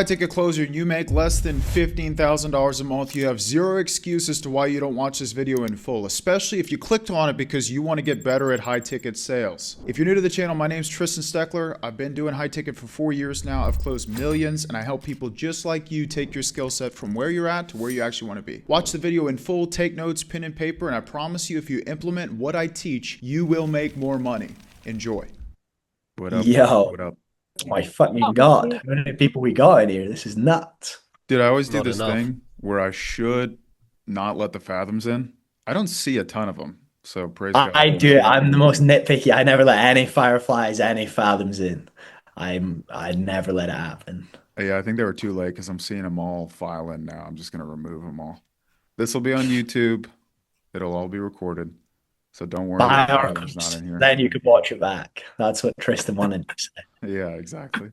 Ticket closer, you make less than $15,000 a month. You have zero excuse as to why you don't watch this video in full, especially if you clicked on it because you want to get better at high ticket sales. If you're new to the channel, my name's Tristan Steckler. I've been doing high ticket for 4 years now. I've closed millions and I help people just like you take your skill set from where you're at to where you actually want to be. Watch the video in full, take notes, pen and paper, and I promise you if you implement what I teach, you will make more money. Enjoy. What up? Yo, What up? my fucking God. How many people we got in here? This is nuts. Dude, I always do Not this enough. thing where I should not let the fathoms in. I don't see a ton of them, so praise God. I do it. I'm the most nitpicky. I never let any fireflies, any fathoms in. I never let it happen. Yeah, I think they were too late because I'm seeing them all file in now. I'm just gonna remove them all. This will be on YouTube. It'll all be recorded, so don't worry By about our fathoms not in here. then you could watch it back. That's what Tristan wanted to say. Yeah, exactly.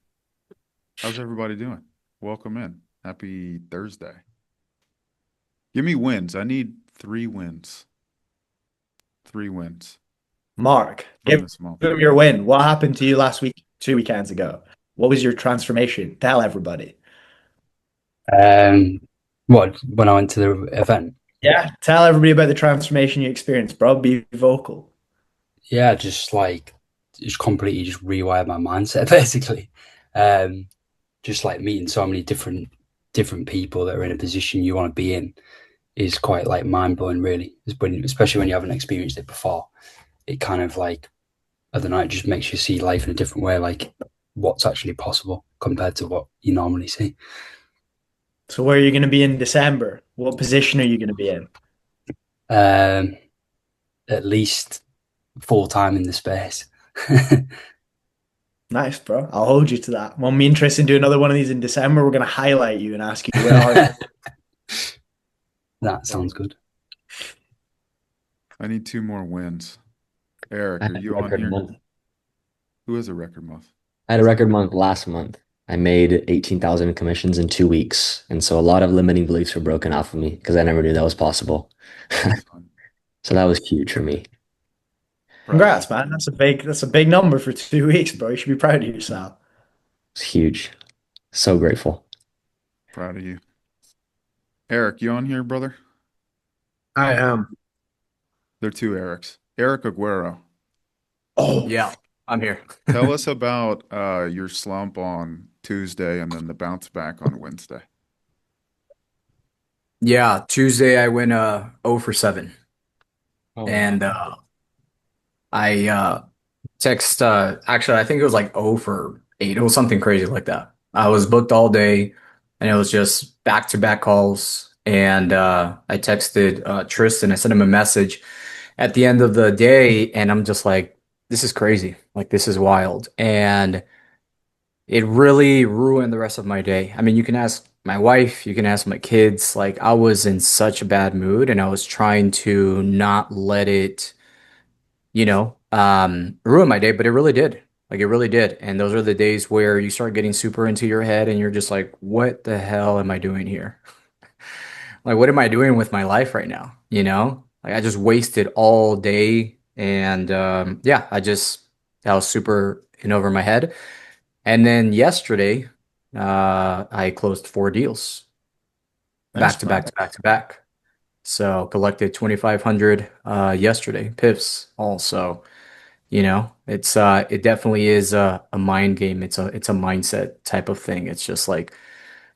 How's everybody doing? Welcome in. Happy Thursday. Give me wins. I need 3 wins. 3 wins Mark, from give this month. them your win. What happened to you last week, 2 weekends ago? What was your transformation? Tell everybody. Um, what when I went to the event? Yeah, tell everybody about the transformation you experienced, bro. Be vocal. Yeah, just completely just rewired my mindset basically. Just like meeting so many different people that are in a position you want to be in is quite like mind blowing, really. Especially when you haven't experienced it before. It kind of like I don't know, it just makes you see life in a different way, like what's actually possible compared to what you normally see. So where are you going to be in December? What position are you going to be in? Um, at least full time in the space. Nice, bro. I'll hold you to that. When me and Tristan do another one of these in December, we're going to highlight you and ask you where are you? That sounds good. I need 2 more wins. Eric, I are had a you on record here? month. Who has a record month? I had a record month last month. I made 18,000 commissions in 2 weeks. And so a lot of limiting beliefs were broken off of me because I never knew that was possible. That's fun. So that was huge for me. Congrats, man. That's a big number for 2 weeks, bro. You should be proud of yourself. It's huge. So grateful. Proud of you. Eric, you on here, brother? I am. There are 2 Erics. Eric Aguero. Oh, Yeah, I'm here. Tell us about your slump on Tuesday and then the bounce back on Wednesday. Yeah, Tuesday I went 0 for 7. Oh, And I text actually I think it was like 0 for 8. It was something crazy like that. I was booked all day and it was just back-to-back calls and I texted Tristan. I sent him a message at the end of the day and I'm just like, this is crazy. Like this is wild. And it really ruined the rest of my day. I mean, you can ask my wife, you can ask my kids. Like, I was in such a bad mood and I was trying to not let it, ruin my day, but it really did. Like, it really did. And those are the days where you start getting super into your head and you're just like, what the hell am I doing here? Like, what am I doing with my life right now? Like, I just wasted all day. And yeah, I was super in over my head. And then yesterday, I closed 4 deals nice, back to man. back to back to back. So collected 2,500 yesterday, pips also. It definitely is a mind game. It's a mindset type of thing. It's just like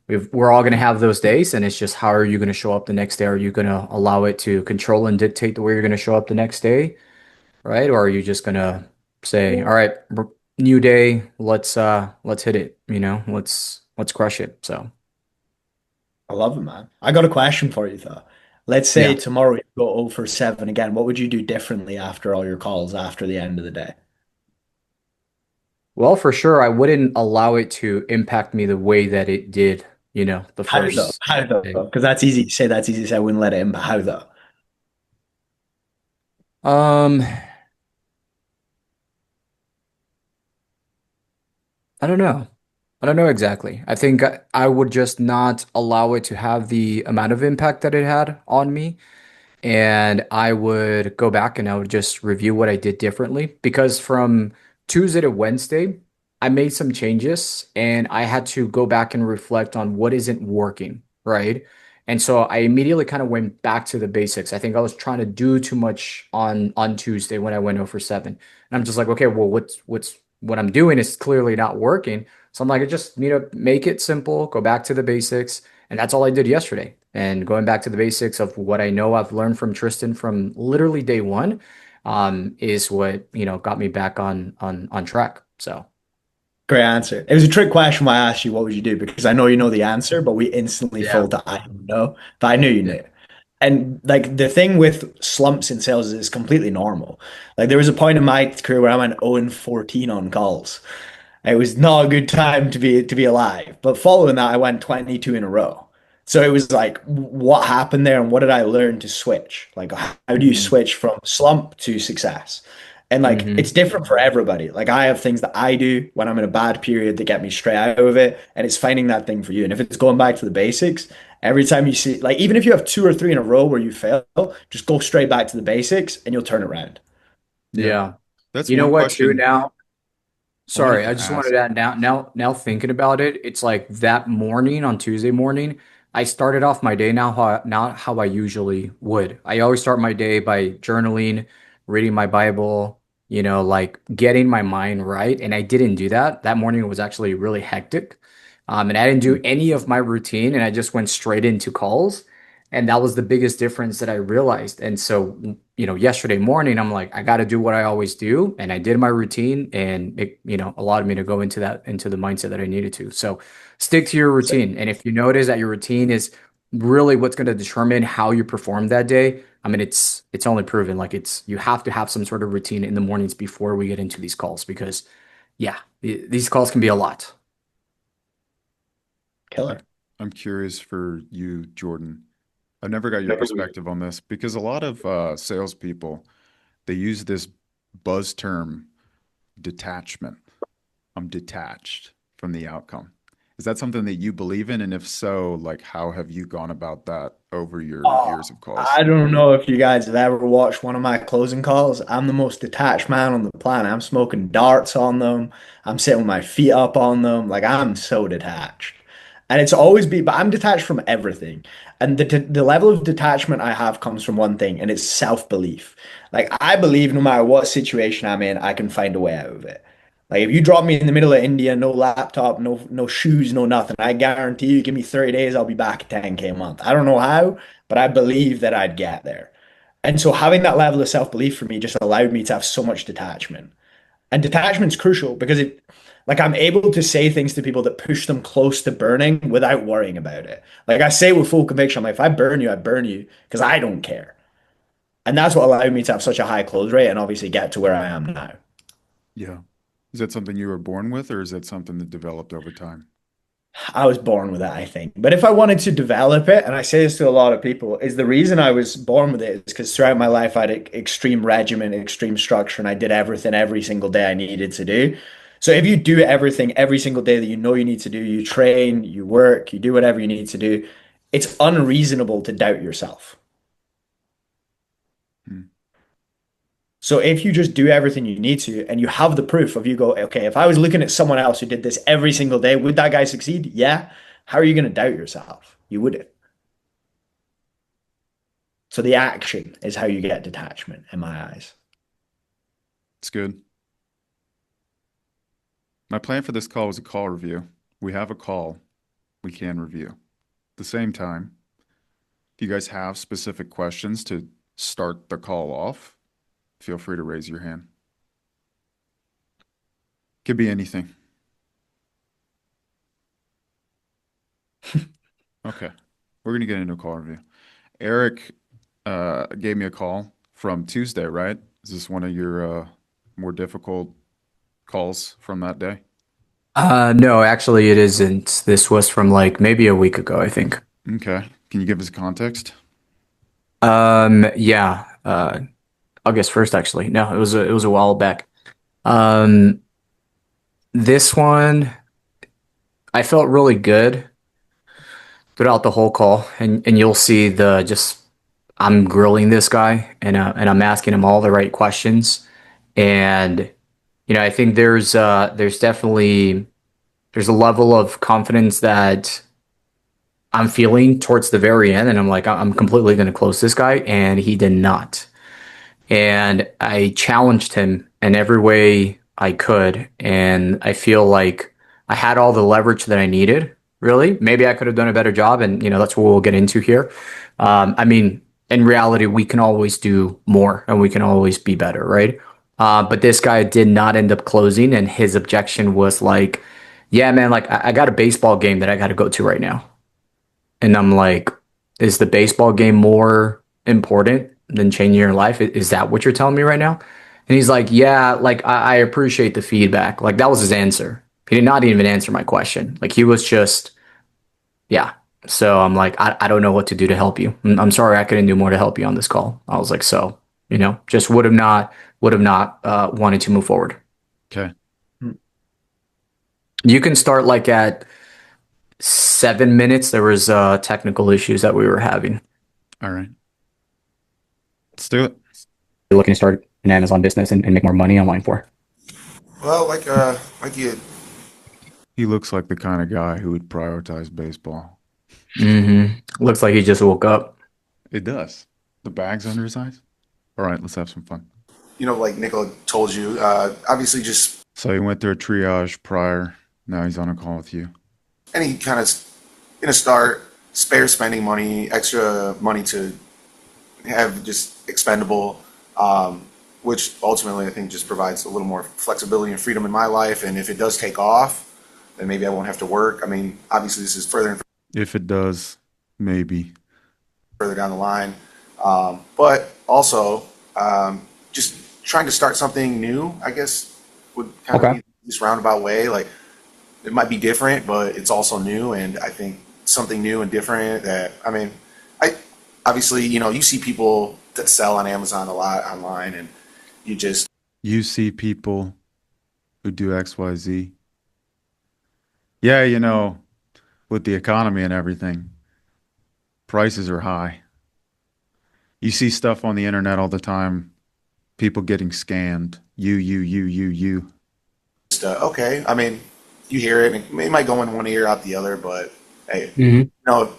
we're all gonna have those days, and it's just how are you gonna show up the next day? Are you gonna allow it to control and dictate the way you're gonna show up the next day? Right? Or are you just gonna say, all right, new day, let's hit it, let's crush it. So I love it, man. I got a question for you though. Let's say yeah. tomorrow you go 0 for 7 again. What would you do differently after all your calls after the end of the day? Well, for sure, I wouldn't allow it to impact me the way that it did, the How though? first How though? day. Because that's easy to say. That's easy to say. I wouldn't let it in, but how though? Um, I don't know. I don't know exactly. I think I would just not allow it to have the amount of impact that it had on me. And I would go back and I would just review what I did differently because from Tuesday to Wednesday, I made some changes and I had to go back and reflect on what isn't working, right? And so I immediately kind of went back to the basics. I think I was trying to do too much on Tuesday when I went 0 for 7. And I'm just like, okay, well, what I'm doing is clearly not working. So I'm like, I just need to make it simple, go back to the basics. And that's all I did yesterday. And going back to the basics of what I know I've learned from Tristan from literally day one, is what, got me back on track. So. Great answer. It was a trick question when I asked you what would you do because I know you know the answer, but we instantly Yeah. fall to I don't know. But I knew you Yeah. knew. And like the thing with slumps in sales is it's completely normal. Like there was a point in my career where I went 0 and 14 on calls. It was not a good time to be alive. But following that, I went 22 in a row. So it was like, what happened there, and what did I learn to switch? Like, how do you Mhm. switch from slump to success? And like, Mhm. it's different for everybody. Like, I have things that I do when I'm in a bad period that get me straight out of it, and it's finding that thing for you. And if it's going back to the basics, every time you see, like, even if you have 2 or 3 in a row where you fail, just go straight back to the basics, and you'll turn it around. Yeah. Yeah. That's You know one what, too, question now? I wanted Sorry, I to just wanted ask. to add now thinking about it, it's like that morning on Tuesday morning, I started off my day not how I usually would. I always start my day by journaling, reading my Bible, like getting my mind right. And I didn't do that. That morning was actually really hectic. And I didn't do any of my routine and I just went straight into calls. And that was the biggest difference that I realized. And so, yesterday morning, I'm like, I got to do what I always do. And I did my routine and it, allowed me to go into the mindset that I needed to. So stick to your So, routine. And if you notice that your routine is really what's going to determine how you perform that day, I mean, it's only proven like you have to have some sort of routine in the mornings before we get into these calls because yeah, these calls can be a lot. killer. I'm curious for you, Jordan. I've never got your perspective on this because a lot of salespeople they use this buzz term detachment. I'm detached from the outcome. Is that something that you believe in? And if so, like how have you gone about that over your Oh, years of calls? I don't know if you guys have ever watched one of my closing calls. I'm the most detached man on the planet. I'm smoking darts on them. I'm sitting with my feet up on them. Like I'm so detached. And it's always been, but I'm detached from everything. And the level of detachment I have comes from one thing, and it's self-belief. Like I believe no matter what situation I'm in, I can find a way out of it. Like if you drop me in the middle of India, no laptop, no shoes, no nothing, I guarantee you, give me 30 days, I'll be back at 10K a month. I don't know how, but I believe that I'd get there. And so having that level of self-belief for me just allowed me to have so much detachment. And detachment's crucial because like I'm able to say things to people that push them close to burning without worrying about it. Like I say with full conviction, I'm like, if I burn you, I burn you because I don't care. And that's what allowed me to have such a high close rate and obviously get to where I am now. Yeah. Is that something you were born with, or is that something that developed over time? I was born with it, I think. But if I wanted to develop it, and I say this to a lot of people, is the reason I was born with it is because throughout my life I had extreme regimen, extreme structure, and I did everything every single day I needed to do. So if you do everything every single day that you know you need to do, you train, you work, you do whatever you need to do, it's unreasonable to doubt yourself. Hmm. So if you just do everything you need to and you have the proof of you go, okay, if I was looking at someone else who did this every single day, would that guy succeed? Yeah. How are you going to doubt yourself? You wouldn't. So the action is how you get detachment in my eyes. It's good. My plan for this call was a call review. We have a call we can review. At the same time, if you guys have specific questions to start the call off, feel free to raise your hand. Could be anything. Okay. We're going to get into a call review. Eric gave me a call from Tuesday, right? Is this one of your more difficult calls from that day? No, actually it isn't. This was from like maybe a week ago, I think. Okay. Can you give us context? Yeah, August 1st, actually. No, it was a while back. Um, this one, I felt really good throughout the whole call, and you'll see the just I'm grilling this guy, and I'm asking him all the right questions, and I think there's definitely there's a level of confidence that I'm feeling towards the very end, and I'm like, I'm completely going to close this guy, and he did not. And I challenged him in every way I could, and I feel like I had all the leverage that I needed. Really, maybe I could have done a better job, and that's what we'll get into here. I mean, in reality, we can always do more, and we can always be better, right? But this guy did not end up closing, and his objection was like, "Yeah, man, like I got a baseball game that I got to go to right now." And I'm like, is the baseball game more important than changing your life? Is that what you're telling me right now? And he's like, yeah, like I appreciate the feedback. Like that was his answer. He did not even answer my question. Like he was just, yeah. So I'm like, I don't know what to do to help you. I'm sorry I couldn't do more to help you on this call. I was like, so, just would have not wanted to move forward. Okay. You can start like at 7 minutes. There was technical issues that we were having. All right. Let's do it. You're looking to start an Amazon business and make more money online for? Well, like you, He looks like the kind of guy who would prioritize baseball. Looks like he just woke up. It does. The bag's under his eyes. All right, let's have some fun. like Nicola told you, obviously just So he went through a triage prior. Now he's on a call with you. any kind of in a start, spare spending money, extra money to have just expendable, which ultimately I think just provides a little more flexibility and freedom in my life. And if it does take off, then maybe I won't have to work. I mean, obviously this is further and If it does, maybe. further down the line. But also, just trying to start something new, I guess, would kind of Okay. be this roundabout way. Like, it might be different, but it's also new. And I think something new and different that, I mean, obviously, you see people that sell on Amazon a lot online, and you just, You see people who do XYZ. Yeah, with the economy and everything, prices are high. You see stuff on the internet all the time, people getting scammed. You. okay. I mean, you hear it, and it might go in one ear, out the other, but hey, the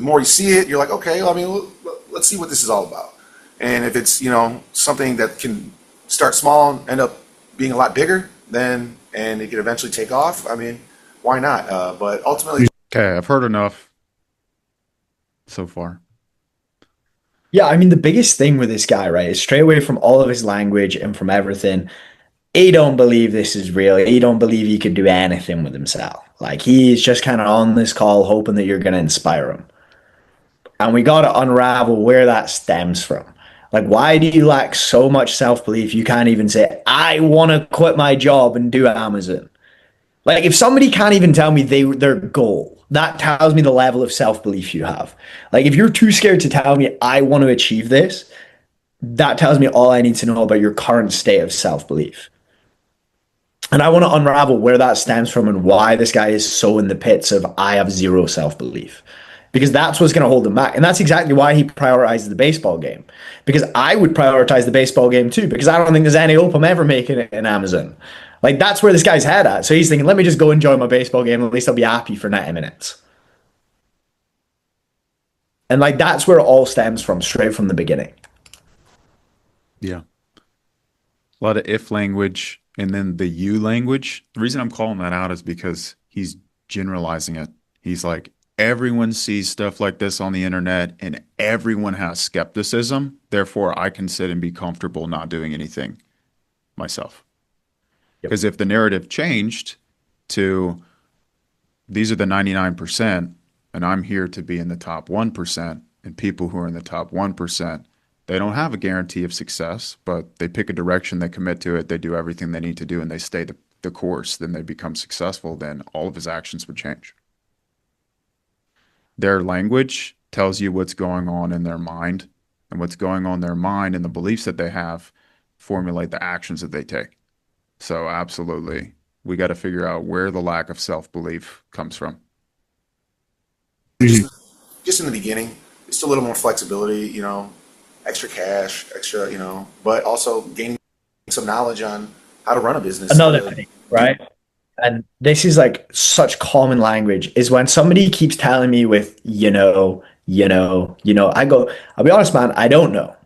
more you see it, you're like, okay, well, I mean, let's see what this is all about. And if it's, something that can start small and end up being a lot bigger, then, and it could eventually take off, I mean, why not? But ultimately, Okay, I've heard enough so far. Yeah, I mean, the biggest thing with this guy, right, is straight away from all of his language and from everything, he don't believe this is real. He don't believe he could do anything with himself. Like, he's just kind of on this call hoping that you're going to inspire him. And we got to unravel where that stems from. Like, why do you lack so much self-belief you can't even say, I want to quit my job and do Amazon? Like, if somebody can't even tell me their goal, that tells me the level of self-belief you have. Like, if you're too scared to tell me, I want to achieve this, that tells me all I need to know about your current state of self-belief. And I want to unravel where that stems from and why this guy is so in the pits of, I have zero self-belief. Because that's what's going to hold him back. And that's exactly why he prioritizes the baseball game. Because I would prioritize the baseball game too, because I don't think there's any hope I'm ever making it in Amazon. Like, that's where this guy's head at. So he's thinking, let me just go enjoy my baseball game. At least I'll be happy for 90 minutes. And like, that's where it all stems from, straight from the beginning. Yeah. A lot of if language and then the you language. The reason I'm calling that out is because he's generalizing it. He's like, everyone sees stuff like this on the internet and everyone has skepticism. Therefore, I can sit and be comfortable not doing anything myself. Because if the narrative changed to these are the 99% and I'm here to be in the top 1%, and people who are in the top 1%, they don't have a guarantee of success, but they pick a direction, they commit to it, they do everything they need to do, and they stay the course, then they become successful, then all of his actions would change. Their language tells you what's going on in their mind, and what's going on in their mind and the beliefs that they have formulate the actions that they take. So absolutely, we got to figure out where the lack of self-belief comes from. just in the beginning, just a little more flexibility, extra cash, extra, but also gaining some knowledge on how to run a business. Another thing, right? And this is like such common language is when somebody keeps telling me with, I go, I'll be honest, man, I don't know.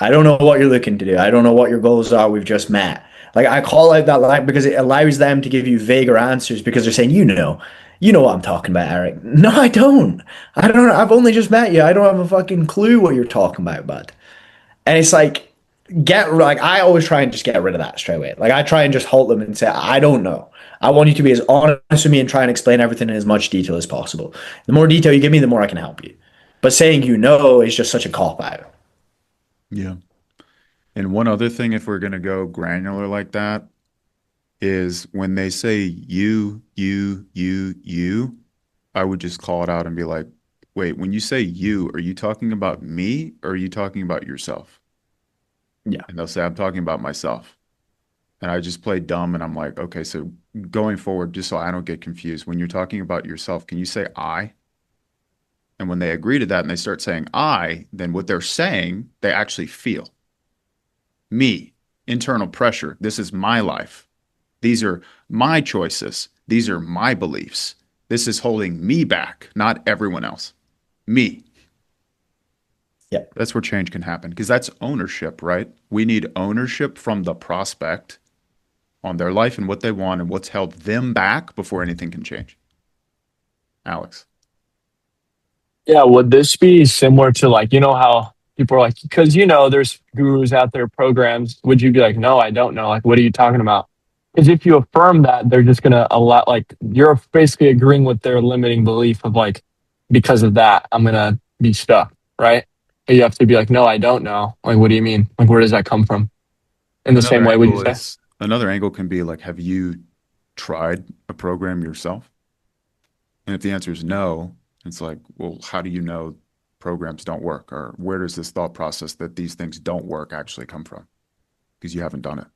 I don't know what you're looking to do. I don't know what your goals are. We've just met. Like I call out that line because it allows them to give you vaguer answers because they're saying, you know what I'm talking about, Eric. No, I don't. I don't. I've only just met you. I don't have a fucking clue what you're talking about, bud. And it's like, I always try and just get rid of that straight away. Like I try and just halt them and say, I don't know. I want you to be as honest with me and try and explain everything in as much detail as possible. The more detail you give me, the more I can help you. But saying is just such a cop out. Yeah. And one other thing, if we're going to go granular like that, is when they say you, I would just call it out and be like, wait, when you say you, are you talking about me or are you talking about yourself? Yeah. And they'll say, I'm talking about myself. And I just play dumb and I'm like, okay, so going forward, just so I don't get confused, when you're talking about yourself, can you say I? And when they agree to that and they start saying I, then what they're saying, they actually feel. Me, internal pressure. This is my life. These are my choices. These are my beliefs. This is holding me back, not everyone else. Me. Yeah. That's where change can happen because that's ownership, right? We need ownership from the prospect on their life and what they want and what's held them back before anything can change. Alex. Yeah, would this be similar to like, how people are like, because there's gurus out there, programs. Would you be like, no, I don't know. Like, what are you talking about? Because if you affirm that, they're just gonna allow, like, you're basically agreeing with their limiting belief of like, because of that, I'm gonna be stuck, right? But you have to be like, no, I don't know. Like, what do you mean? Like, where does that come from? In the same way, would you say? Another angle can be like, have you tried a program yourself? And if the answer is no, it's like, well, how do you know programs don't work? Or where does this thought process that these things don't work actually come from? Because you haven't done it.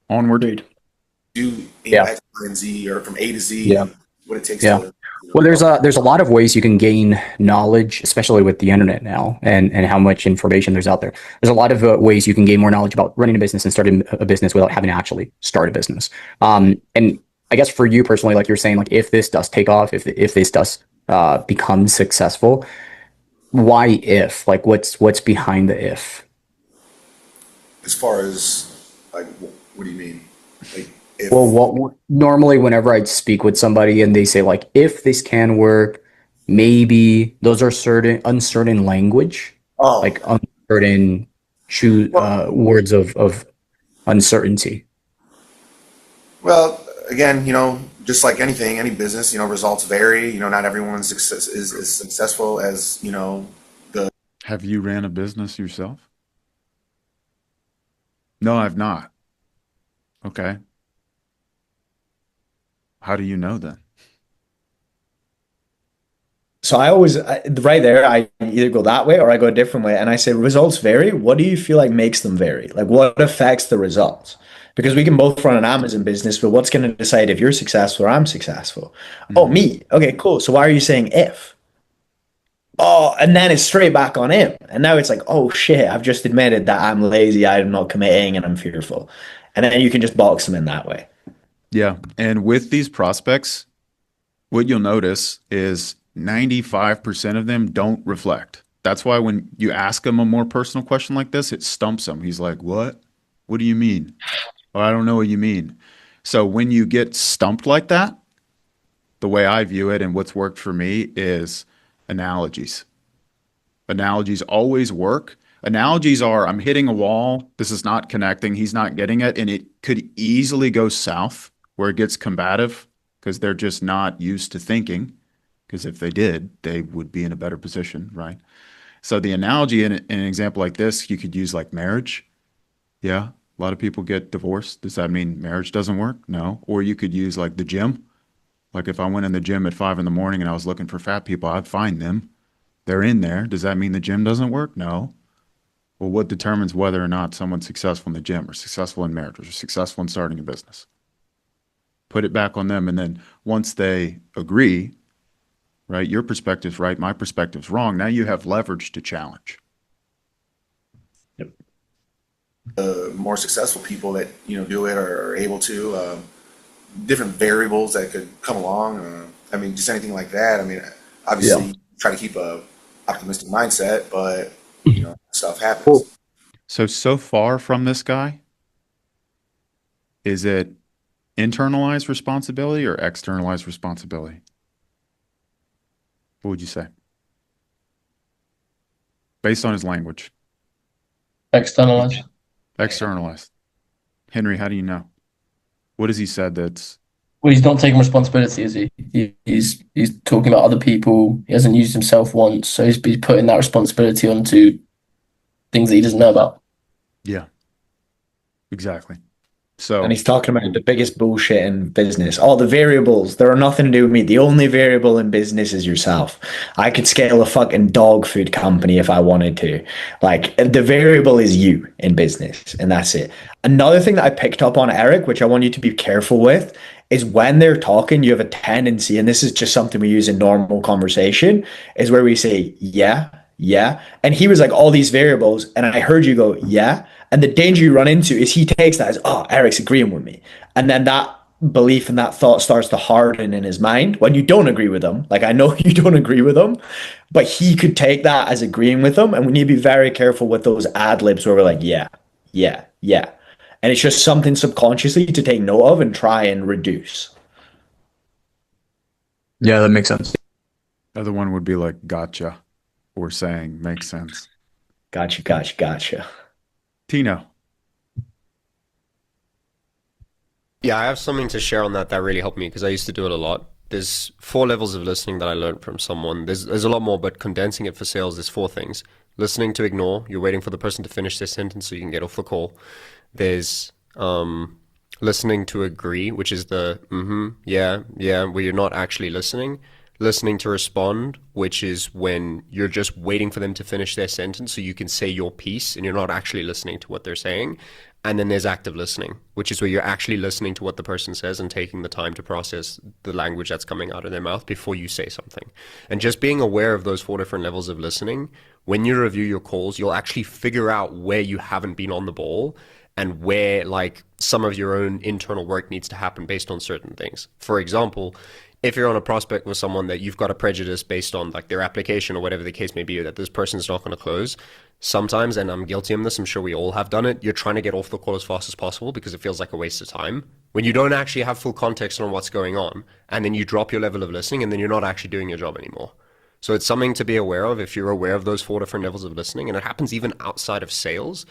Onward. Dude. Do X, Y, and Z, or from A to Z, Yeah. what it takes Yeah. to. Well, there's a lot of ways you can gain knowledge, especially with the internet now and how much information there's out there. There's a lot of ways you can gain more knowledge about running a business and starting a business without having to actually start a business. And I guess for you personally, like you're saying, like if this does take off, if this does become successful, why if? Like what's behind the if? As far as, like, what do you mean? Like, if, Well, normally whenever I speak with somebody and they say like, if this can work, maybe those are uncertain language, like uncertain words of uncertainty. well, again, just like anything, any business, results vary. Not everyone's success is as successful as, Have you ran a business yourself? No, I've not. Okay. How do you know then? So right there, I either go that way or I go a different way. And I say results vary. What do you feel like makes them vary? Like what affects the results? Because we can both run an Amazon business, but what's going to decide if you're successful or I'm successful? Mm-hmm. Oh, me. Okay, cool. So why are you saying if? Oh, and then it's straight back on him. And now it's like, oh shit, I've just admitted that I'm lazy, I'm not committing, and I'm fearful. And then you can just box them in that way. Yeah. And with these prospects, what you'll notice is 95% of them don't reflect. That's why when you ask them a more personal question like this, it stumps him. He's like, what? What do you mean? Oh, I don't know what you mean. So when you get stumped like that, the way I view it and what's worked for me is analogies. Analogies always work. Analogies are, I'm hitting a wall, this is not connecting, he's not getting it, and it could easily go south where it gets combative because they're just not used to thinking. Because if they did, they would be in a better position, right? So the analogy in an example like this, you could use like marriage. Yeah, a lot of people get divorced. Does that mean marriage doesn't work? No. Or you could use like the gym. Like if I went in the gym at 5 a.m. and I was looking for fat people, I'd find them. They're in there. Does that mean the gym doesn't work? No. Well, what determines whether or not someone's successful in the gym or successful in marriage or successful in starting a business? Put it back on them. And then once they agree, right, your perspective's right, my perspective's wrong, now you have leverage to challenge. Yep. more successful people that do it or are able to. Different variables that could come along. I mean, just anything like that. I mean, obviously, try to keep a optimistic mindset, but stuff happens. Well, So far from this guy, is it internalized responsibility or externalized responsibility? What would you say? Based on his language. Externalized. Externalized. Henry, how do you know? What has he said that's... Well, he's not taking responsibility, is he? He's talking about other people. He hasn't used himself once, so he's putting that responsibility onto things that he doesn't know about. Yeah, exactly. So, And he's talking about the biggest bullshit in business. All the variables, they're nothing to do with me. The only variable in business is yourself. I could scale a fucking dog food company if I wanted to. Like, the variable is you in business, and that's it. Another thing that I picked up on, Eric, which I want you to be careful with, is when they're talking, you have a tendency, and this is just something we use in normal conversation, is where we say, yeah, yeah. And he was like, all these variables, and I heard you go, yeah. And the danger you run into is he takes that as, oh, Eric's agreeing with me. And then that belief and that thought starts to harden in his mind when you don't agree with him. Like, I know you don't agree with him, but he could take that as agreeing with him. And we need to be very careful with those ad libs where we're like, yeah, yeah, yeah. And it's just something subconsciously to take note of and try and reduce. Yeah, that makes sense. other one would be like, gotcha, or saying, makes sense. Gotcha, gotcha, gotcha. Tino. Yeah, I have something to share on that really helped me because I used to do it a lot. There's 4 levels of listening that I learned from someone. There's a lot more, but condensing it for sales, there's 4 things. Listening to ignore, you're waiting for the person to finish their sentence so you can get off the call. There's listening to agree, which is the yeah, where you're not actually listening. Listening to respond, which is when you're just waiting for them to finish their sentence so you can say your piece and you're not actually listening to what they're saying. And then there's active listening, which is where you're actually listening to what the person says and taking the time to process the language that's coming out of their mouth before you say something. And just being aware of those 4 different levels of listening, when you review your calls, you'll actually figure out where you haven't been on the ball and where like some of your own internal work needs to happen based on certain things. For example, if you're on a prospect with someone that you've got a prejudice based on like their application or whatever the case may be, that this person's not going to close, sometimes, and I'm guilty of this, I'm sure we all have done it, you're trying to get off the call as fast as possible because it feels like a waste of time when you don't actually have full context on what's going on, and then you drop your level of listening and then you're not actually doing your job anymore. So it's something to be aware of if you're aware of those 4 different levels of listening, and it happens even outside of sales.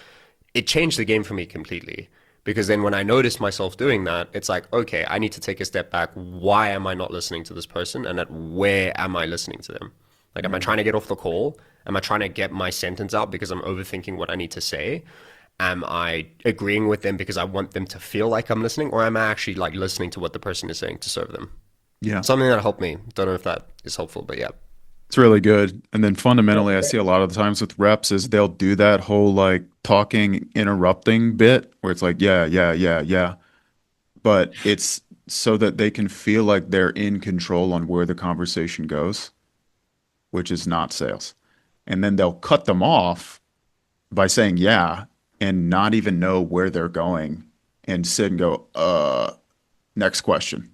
It changed the game for me completely. Because then when I noticed myself doing that, it's like, okay, I need to take a step back. Why am I not listening to this person? And where am I listening to them? Like, am I trying to get off the call? Am I trying to get my sentence out because I'm overthinking what I need to say? Am I agreeing with them because I want them to feel like I'm listening? Or am I actually like listening to what the person is saying to serve them? Yeah. Something that helped me. Don't know if that is helpful, but yeah. It's really good. And then fundamentally, I see a lot of the times with reps is they'll do that whole like talking, interrupting bit where it's like, yeah. But it's so that they can feel like they're in control on where the conversation goes, which is not sales. And then they'll cut them off by saying, yeah, and not even know where they're going and sit and go, next question.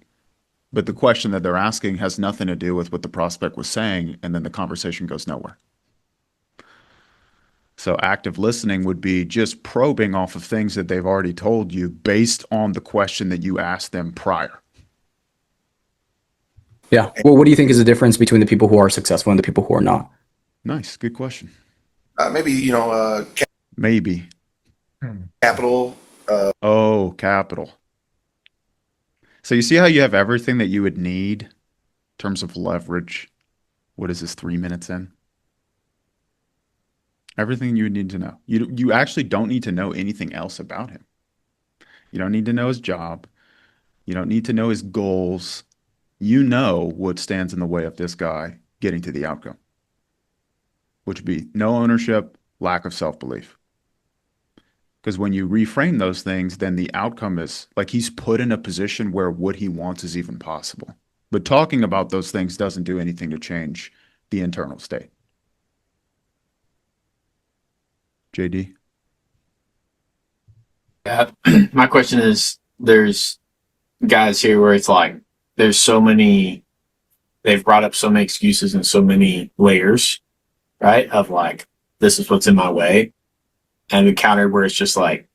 But the question that they're asking has nothing to do with what the prospect was saying, and then the conversation goes nowhere. So active listening would be just probing off of things that they've already told you based on the question that you asked them prior. Yeah. Well, what do you think is the difference between the people who are successful and the people who are not? Nice. Good question. Maybe Maybe. capital. Oh, capital. So you see how you have everything that you would need in terms of leverage. What is this, 3 minutes in? Everything you would need to know. You actually don't need to know anything else about him. You don't need to know his job. You don't need to know his goals. You know what stands in the way of this guy getting to the outcome, which would be no ownership, lack of self-belief. Because when you reframe those things, then the outcome is like he's put in a position where what he wants is even possible. But talking about those things doesn't do anything to change the internal state. JD? My question is, there's guys here where it's like there's so many, they've brought up so many excuses and so many layers, right? Of like, this is what's in my way. And the counter where it's just like,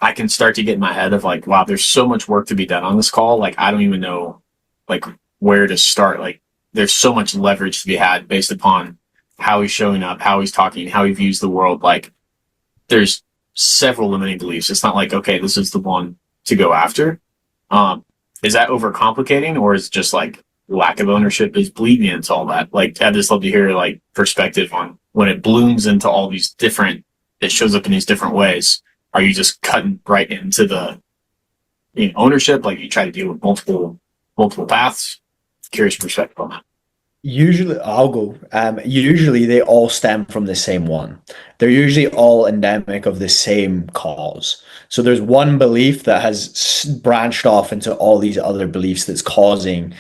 I can start to get in my head of like, wow, there's so much work to be done on this call. Like, I don't even know like where to start. Like, there's so much leverage to be had based upon how he's showing up, how he's talking, how he views the world. Like, there's several limiting beliefs. It's not like, okay, this is the one to go after. Is that overcomplicating, or is it just like lack of ownership is bleeding into all that? Like, I'd just love to hear like perspective on when it blooms into all these different, it shows up in these different ways. Are you just cutting right into the ownership? Like, you try to deal with multiple paths? Curious perspective on that. Usually, I'll go. Usually, they all stem from the same one. They're usually all endemic of the same cause. So there's one belief that has branched off into all these other beliefs that's causing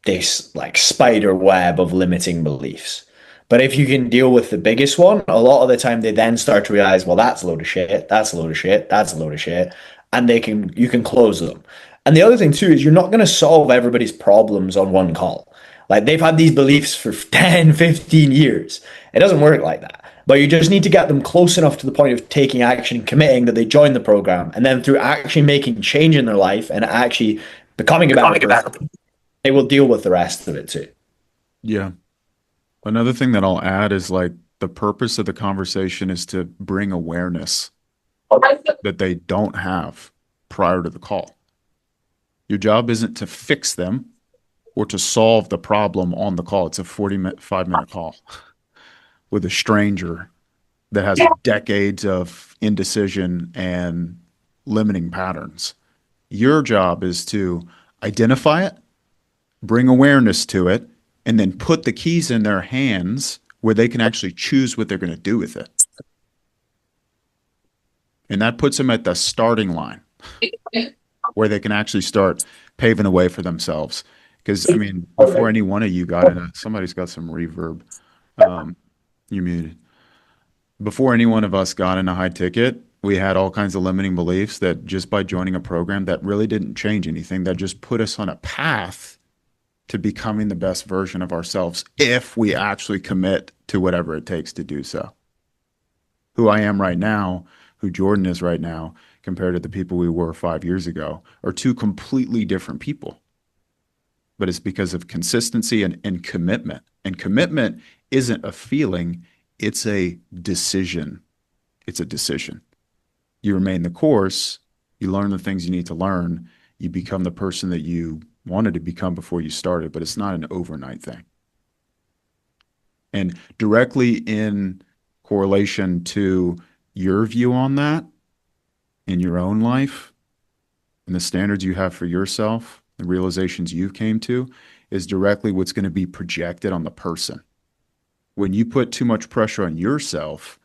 this like spider web of limiting beliefs. But if you can deal with the biggest one, a lot of the time they then start to realize, well, that's a load of shit, that's a load of shit, that's a load of shit, and you can close them. And the other thing too is you're not going to solve everybody's problems on one call. Like, they've had these beliefs for 10, 15 years. It doesn't work like that. But you just need to get them close enough to the point of taking action and committing that they join the program. And then through actually making change in their life and actually becoming a better person, they will deal with the rest of it too. Yeah. Another thing that I'll add is like the purpose of the conversation is to bring awareness that they don't have prior to the call. Your job isn't to fix them or to solve the problem on the call. It's a 45-minute call with a stranger that has decades of indecision and limiting patterns. Your job is to identify it, bring awareness to it, and then put the keys in their hands where they can actually choose what they're going to do with it. And that puts them at the starting line where they can actually start paving the way for themselves. Because, I mean, before any one of you got in somebody's got some reverb. You muted. Before any one of us got into high ticket, we had all kinds of limiting beliefs that just by joining a program that really didn't change anything, that just put us on a path to becoming the best version of ourselves if we actually commit to whatever it takes to do so. Who I am right now, who Jordan is right now, compared to the people we were 5 years ago, are two completely different people. But it's because of consistency and commitment. And commitment isn't a feeling, it's a decision. It's a decision. You remain the course, you learn the things you need to learn, you become the person that you wanted to become before you started, but it's not an overnight thing. And directly in correlation to your view on that in your own life and the standards you have for yourself, the realizations you came to, is directly what's going to be projected on the person. When you put too much pressure on yourself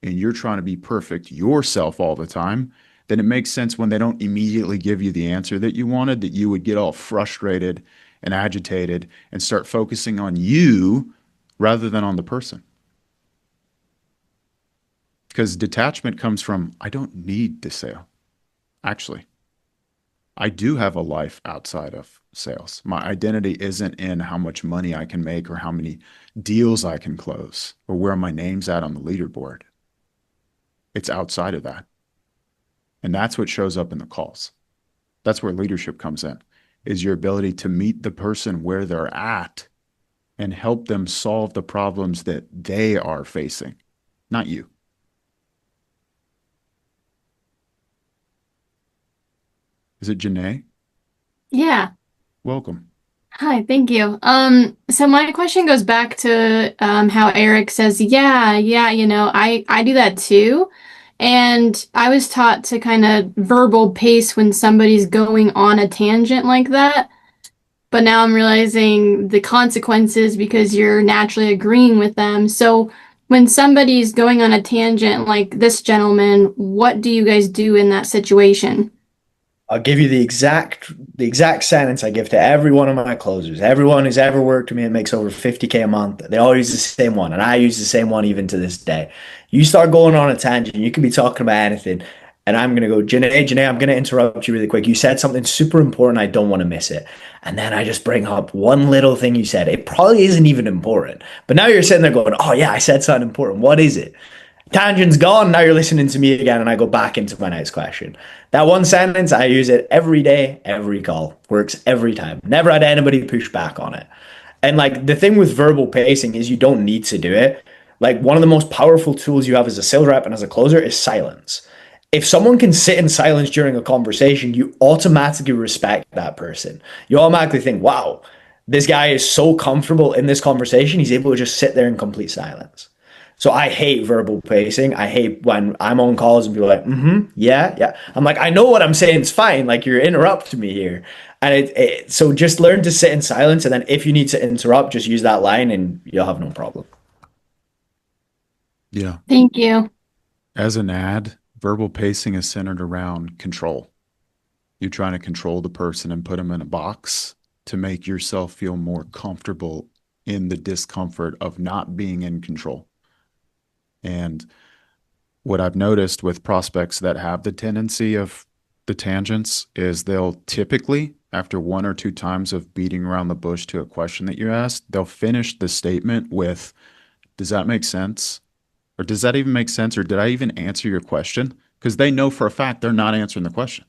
and you're trying to be perfect yourself all the time, then it makes sense when they don't immediately give you the answer that you wanted, that you would get all frustrated and agitated and start focusing on you rather than on the person. Because detachment comes from, I don't need the sale. Actually, I do have a life outside of sales. My identity isn't in how much money I can make or how many deals I can close or where my name's at on the leaderboard. It's outside of that. And that's what shows up in the calls. That's where leadership comes in, is your ability to meet the person where they're at and help them solve the problems that they are facing, not you. Is it Janae? Yeah. Welcome. Hi, thank you. So my question goes back to how Eric says, yeah, I do that too. And I was taught to kind of verbal pace when somebody's going on a tangent like that. But now I'm realizing the consequences because you're naturally agreeing with them. So when somebody's going on a tangent like this gentleman, what do you guys do in that situation? I'll give you the exact sentence I give to every one of my closers. Everyone who's ever worked with me and makes over 50K a month, they all use the same one, and I use the same one even to this day. You start going on a tangent, you can be talking about anything. and I'm going to go, Janae, I'm going to interrupt you really quick. You said something super important. I don't want to miss it. And then I just bring up one little thing you said. It probably isn't even important. But now you're sitting there going, oh, yeah, I said something important. What is it? Tangent's gone. Now you're listening to me again, and I go back into my next question. That one sentence, I use it every day, every call. Works every time. Never had anybody push back on it. And like the thing with verbal pacing is you don't need to do it. Like one of the most powerful tools you have as a sales rep and as a closer is silence. If someone can sit in silence during a conversation, you automatically respect that person. You automatically think, wow, this guy is so comfortable in this conversation, he's able to just sit there in complete silence. So I hate verbal pacing. I hate when I'm on calls and people are like, yeah. I'm like, I know what I'm saying. It's fine. Like you're interrupting me here. And so just learn to sit in silence. And then if you need to interrupt, just use that line and you'll have no problem. Yeah. Thank you. As an ad, verbal pacing is centered around control. You're trying to control the person and put them in a box to make yourself feel more comfortable in the discomfort of not being in control. And what I've noticed with prospects that have the tendency of the tangents is they'll typically, after one or two times of beating around the bush to a question that you asked, they'll finish the statement with, does that make sense? Or does that even make sense? Or did I even answer your question? Because they know for a fact they're not answering the question.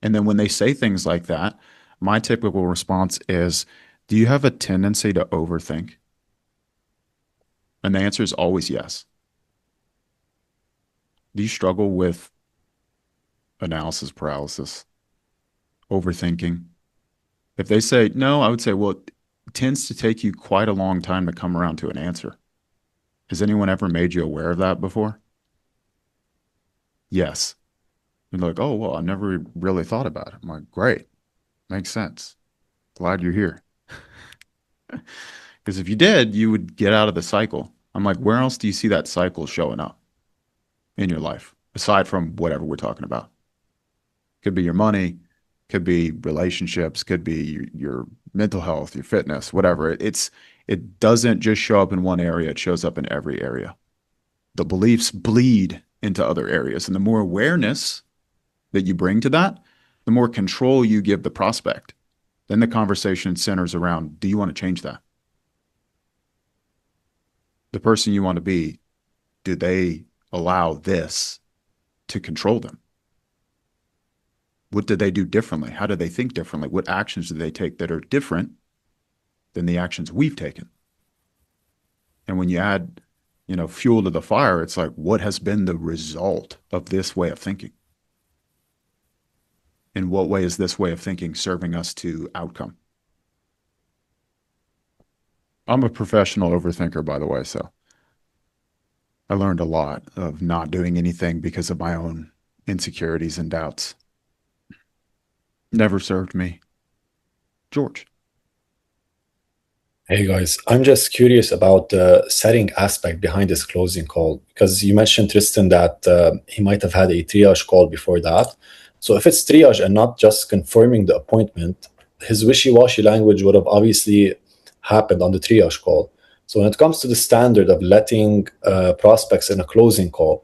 And then when they say things like that, my typical response is, do you have a tendency to overthink? And the answer is always yes. Do you struggle with analysis paralysis, overthinking? If they say no, I would say, well, it tends to take you quite a long time to come around to an answer. Has anyone ever made you aware of that before? Yes. You're like, oh, well, I never really thought about it. I'm like, great. Makes sense. Glad you're here. Because if you did, you would get out of the cycle. I'm like, where else do you see that cycle showing up in your life, aside from whatever we're talking about? Could be your money, could be relationships, could be your mental health, your fitness, whatever. It doesn't just show up in one area, it shows up in every area. The beliefs bleed into other areas. And the more awareness that you bring to that, the more control you give the prospect. Then the conversation centers around, do you want to change that? The person you want to be, do they allow this to control them? What do they do differently? How do they think differently? What actions do they take that are different than the actions we've taken? And when you add, fuel to the fire, it's like, what has been the result of this way of thinking? In what way is this way of thinking serving us to outcome? I'm a professional overthinker, by the way, so I learned a lot of not doing anything because of my own insecurities and doubts. Never served me. George. Hey guys, I'm just curious about the setting aspect behind this closing call, because you mentioned, Tristan, that he might have had a triage call before that. So if it's triage and not just confirming the appointment, his wishy-washy language would have obviously happened on the triage call. So when it comes to the standard of letting prospects in a closing call,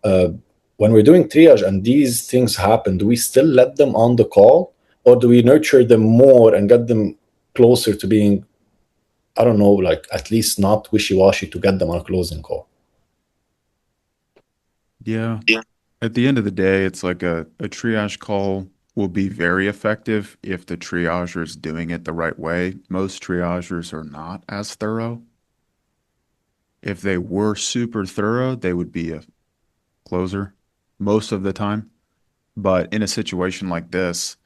when we're doing triage and these things happen, do we still let them on the call, or do we nurture them more and get them closer to being, I don't know, like at least not wishy-washy to get them on a closing call? Yeah. At the end of the day, it's like a triage call will be very effective if the triager is doing it the right way. Most triagers are not as thorough. If they were super thorough, they would be a closer most of the time. But in a situation like this,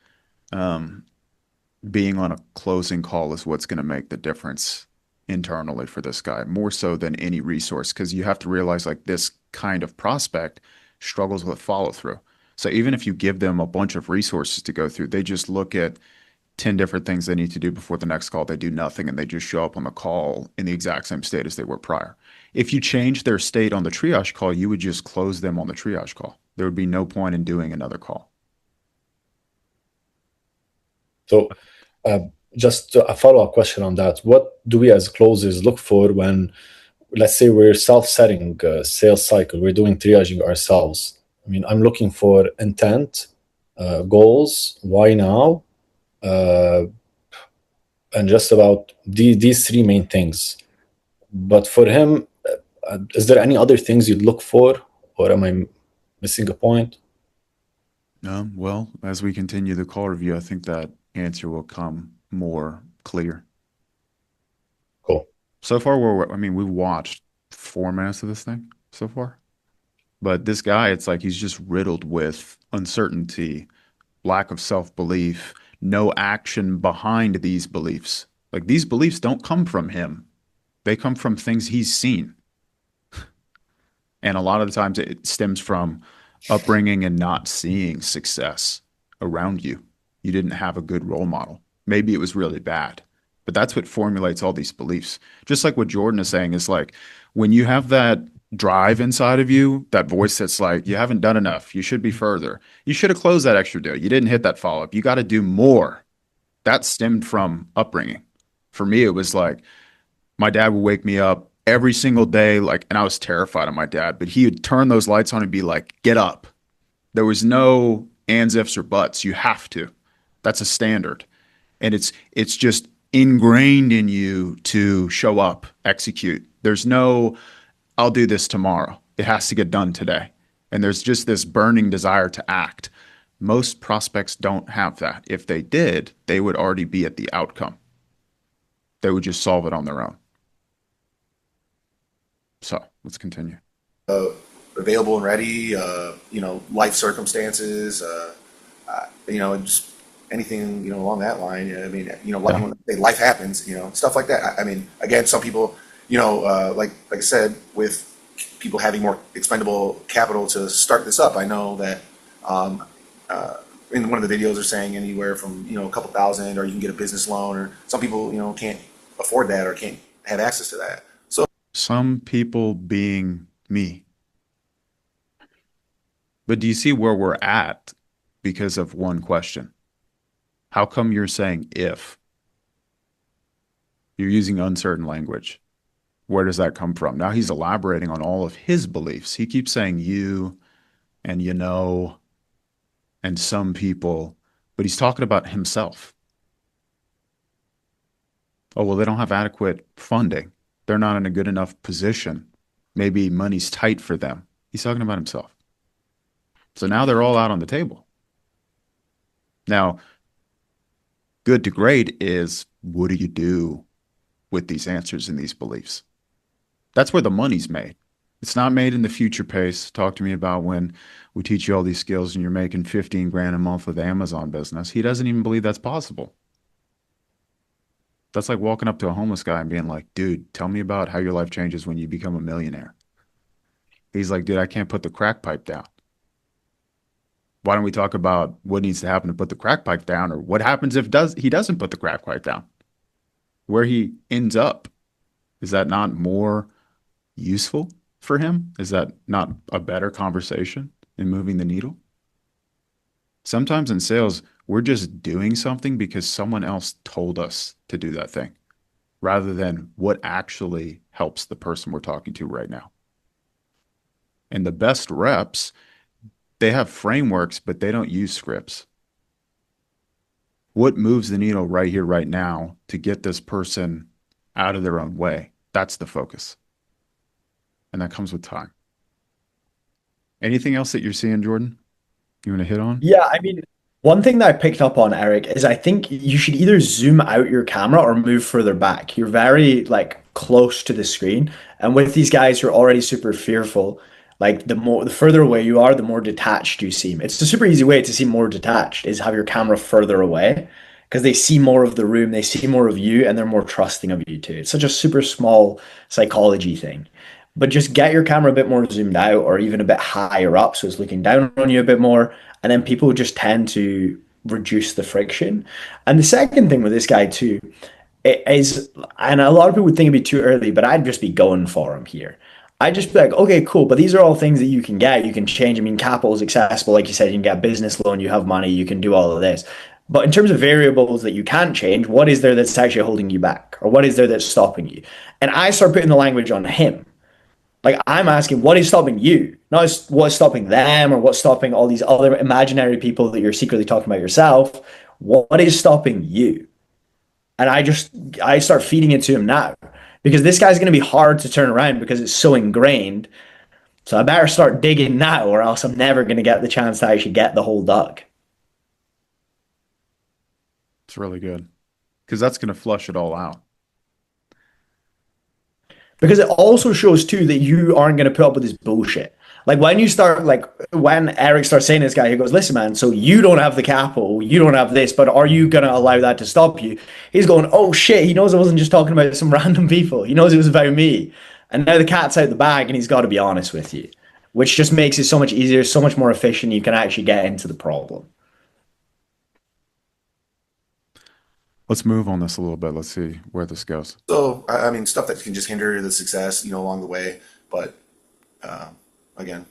being on a closing call is what's going to make the difference internally for this guy, more so than any resource, because you have to realize like this kind of prospect struggles with follow through. So even if you give them a bunch of resources to go through, they just look at 10 different things they need to do before the next call. They do nothing and they just show up on the call in the exact same state as they were prior. If you change their state on the triage call, you would just close them on the triage call. There would be no point in doing another call. So just a follow-up question on that. What do we as closers look for when, let's say, we're self-setting a sales cycle, we're doing triaging ourselves? I mean, I'm looking for intent, goals, why now, and just about these three main things. But for him, is there any other things you'd look for, or am I missing a point? No, well, as we continue the call review, I think that answer will come more clear. Cool. So far, we watched 4 minutes of this thing so far. But this guy, it's like he's just riddled with uncertainty, lack of self-belief, no action behind these beliefs. Like, these beliefs don't come from him. They come from things he's seen. And a lot of the times it stems from upbringing and not seeing success around you. You didn't have a good role model. Maybe it was really bad. But that's what formulates all these beliefs. Just like what Jordan is saying is like, when you have that drive inside of you, that voice that's like, you haven't done enough. You should be further. You should have closed that extra deal. You didn't hit that follow-up. You got to do more. That stemmed from upbringing. For me, it was like, my dad would wake me up every single day, like, and I was terrified of my dad, but he would turn those lights on and be like, get up. There was no ands, ifs, or buts. You have to. That's a standard. And it's just ingrained in you to show up, execute. There's no, I'll do this tomorrow. It has to get done today. And there's just this burning desire to act. Most prospects don't have that. If they did, they would already be at the outcome. They would just solve it on their own. So let's continue. Available and ready, life circumstances, and just anything, along that line. I mean, life happens, stuff like that. I mean, again, some people, like I said, with people having more expendable capital to start this up, I know that in one of the videos they're saying anywhere from, a couple thousand, or you can get a business loan, or some people, can't afford that or can't have access to that. So some people being me. But do you see where we're at because of one question? How come you're saying if? You're using uncertain language. Where does that come from? Now he's elaborating on all of his beliefs. He keeps saying you and and some people, but he's talking about himself. Oh, well, they don't have adequate funding. They're not in a good enough position. Maybe money's tight for them. He's talking about himself. So now they're all out on the table. Now, good to great is, what do you do with these answers and these beliefs? That's where the money's made. It's not made in the future pace. Talk to me about when we teach you all these skills and you're making 15 grand a month with Amazon business. He doesn't even believe that's possible. That's like walking up to a homeless guy and being like, dude, tell me about how your life changes when you become a millionaire. He's like, dude, I can't put the crack pipe down. Why don't we talk about what needs to happen to put the crack pipe down, or what happens if he doesn't put the crack pipe down? Where he ends up, is that not more useful for him? Is that not a better conversation in moving the needle? Sometimes in sales, we're just doing something because someone else told us to do that thing, rather than what actually helps the person we're talking to right now. And the best reps, they have frameworks, but they don't use scripts. What moves the needle right here, right now, to get this person out of their own way? That's the focus. And that comes with time. Anything else that you're seeing, Jordan, you want to hit on? Yeah, I mean, one thing that I picked up on, Eric, is I think you should either zoom out your camera or move further back. You're very close to the screen. And with these guys who are already super fearful, the further away you are, the more detached you seem. It's a super easy way to seem more detached, is have your camera further away, because they see more of the room, they see more of you, and they're more trusting of you too. It's such a super small psychology thing. But just get your camera a bit more zoomed out, or even a bit higher up, so it's looking down on you a bit more, and then people just tend to reduce the friction. And the second thing with this guy too is, and a lot of people would think it'd be too early, but I'd just be going for him here. I'd just be like, okay, cool, but these are all things that you can get, you can change. I mean, capital is accessible, like you said, you can get a business loan, you have money, you can do all of this. But in terms of variables that you can't change, what is there that's actually holding you back? Or what is there that's stopping you? And I start putting the language on him. Like I'm asking, what is stopping you? Not what's stopping them or what's stopping all these other imaginary people that you're secretly talking about yourself. What is stopping you? And I start feeding it to him now because this guy's going to be hard to turn around because it's so ingrained. So I better start digging now or else I'm never going to get the chance to actually get the whole dug. It's really good because that's going to flush it all out. Because it also shows too that you aren't going to put up with this bullshit. Like when Eric starts saying this guy, he goes, listen, man, so you don't have the capital, you don't have this, but are you going to allow that to stop you? He's going, oh shit, he knows I wasn't just talking about some random people. He knows it was about me. And now the cat's out the bag and he's got to be honest with you, which just makes it so much easier, so much more efficient. You can actually get into the problem. Let's move on this a little bit. Let's see where this goes. So, I mean, stuff that can just hinder the success, along the way. But again,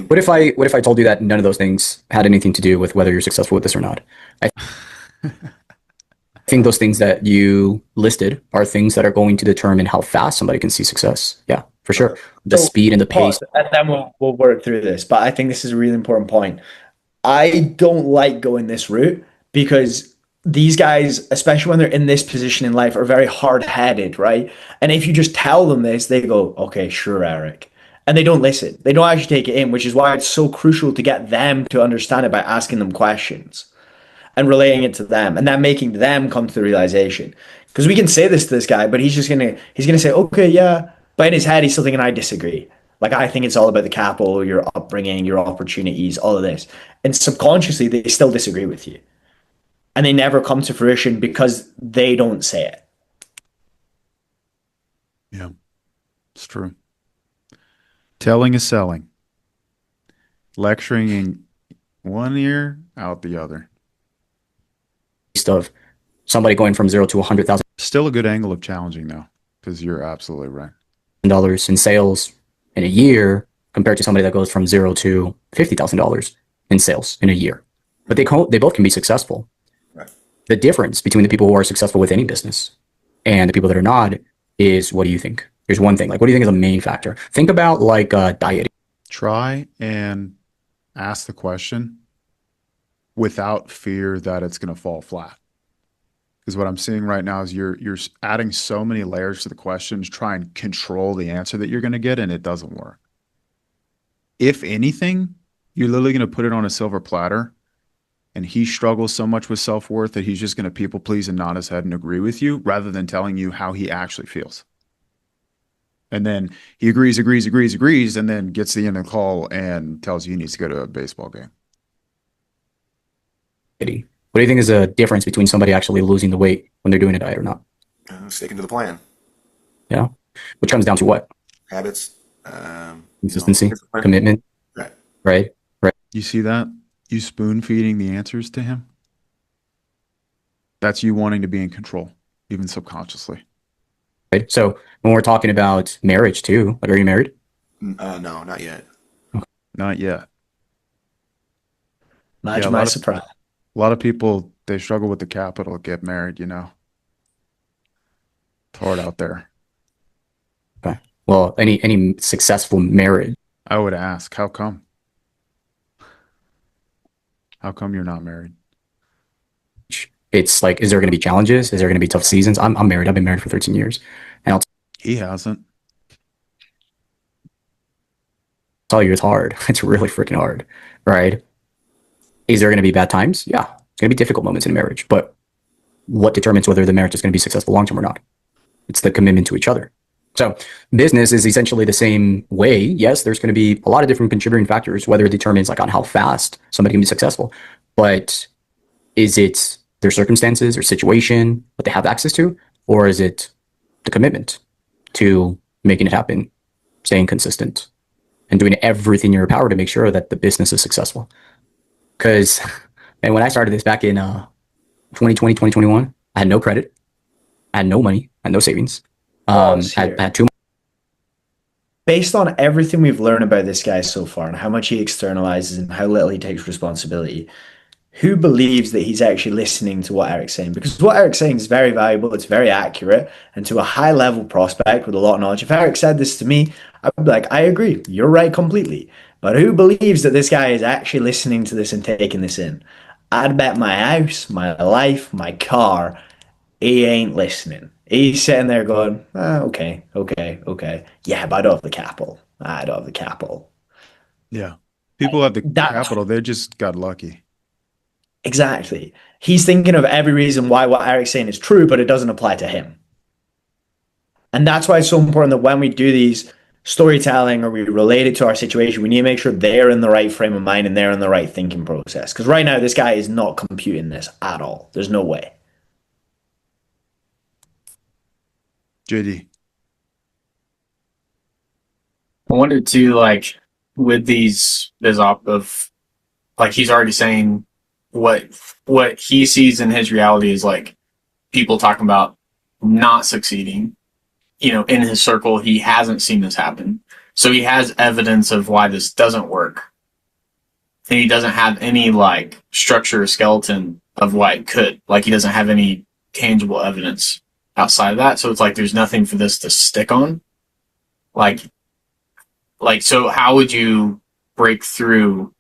What if I told you that none of those things had anything to do with whether you're successful with this or not? I think those things that you listed are things that are going to determine how fast somebody can see success. Yeah, for sure. The speed and the pace. And then we'll work through this. But I think this is a really important point. I don't like going this route because these guys, especially when they're in this position in life, are very hard-headed, right? And if you just tell them this, they go, okay, sure, Eric. And they don't listen. They don't actually take it in, which is why it's so crucial to get them to understand it by asking them questions and relaying it to them and then making them come to the realization. Because we can say this to this guy, but he's gonna say, okay, yeah. But in his head, he's still thinking, I disagree. Like, I think it's all about the capital, your upbringing, your opportunities, all of this. And subconsciously, they still disagree with you. And they never come to fruition because they don't say it. Yeah, it's true. Telling is selling. Lecturing in one ear, out the other. Of somebody going from zero to $100,000. Still a good angle of challenging, though, because you're absolutely right. $100 in sales in a year compared to somebody that goes from zero to $50,000 in sales in a year. But they both can be successful. Right. The difference between the people who are successful with any business and the people that are not is, what do you think? Here's one thing. Like, what do you think is a main factor? Think about like dieting. Try and ask the question without fear that it's going to fall flat. Because what I'm seeing right now is you're adding so many layers to the question to try and control the answer that you're going to get, and it doesn't work. If anything, you're literally going to put it on a silver platter, and he struggles so much with self-worth that he's just going to people please and nod his head and agree with you rather than telling you how he actually feels. And then he agrees, and then gets to the end of the call and tells you he needs to go to a baseball game. What do you think is the difference between somebody actually losing the weight when they're doing a diet or not? Sticking to the plan. Yeah. Which comes down to what? Habits. Consistency, discipline. commitment. Right. Right. You see that? You spoon feeding the answers to him. That's you wanting to be in control, even subconsciously. Right. So when we're talking about marriage too, like, are you married? No, not yet. Not yet. Much Yeah, my surprise. A lot of people, they struggle with the capital to get married, It's hard out there. Okay. Well, any successful marriage. I would ask, how come? How come you're not married? It's like, is there going to be challenges? Is there going to be tough seasons? I'm married. I've been married for 13 years. And He hasn't. tell you it's hard. It's really freaking hard, right? Is there going to be bad times? Yeah. It's going to be difficult moments in marriage. But what determines whether the marriage is going to be successful long term or not? It's the commitment to each other. So business is essentially the same way. Yes, there's going to be a lot of different contributing factors, whether it determines like on how fast somebody can be successful. But is it their circumstances or situation, what they have access to, or is it the commitment to making it happen, staying consistent, and doing everything in your power to make sure that the business is successful? Because, and when I started this back in 2020, 2021, I had no credit, I had no money, I had no savings. I had too much. Based on everything we've learned about this guy so far and how much he externalizes and how little he takes responsibility, who believes that he's actually listening to what Eric's saying? Because what Eric's saying is very valuable, it's very accurate, and to a high level prospect with a lot of knowledge. If Eric said this to me, I'd be like, I agree, you're right completely. But who believes that this guy is actually listening to this and taking this in? I'd bet my house, my life, my car, he ain't listening. He's sitting there going, okay, okay, okay. Yeah, but I don't have the capital. I don't have the capital. Yeah. People have the That capital. They just got lucky. Exactly. He's thinking of every reason why what Eric's saying is true, but it doesn't apply to him. And that's why it's so important that when we do these storytelling or we relate it to our situation, we need to make sure they're in the right frame of mind and they're in the right thinking process. Because right now, this guy is not computing this at all. There's no way. JD. I wonder too, like with these op of like he's already saying what he sees in his reality is like people talking about not succeeding. You know, in his circle, he hasn't seen this happen. So he has evidence of why this doesn't work. And he doesn't have any like structure or skeleton of why it could. Like he doesn't have any tangible evidence outside of that. So it's like there's nothing for this to stick on. Like so how would you break through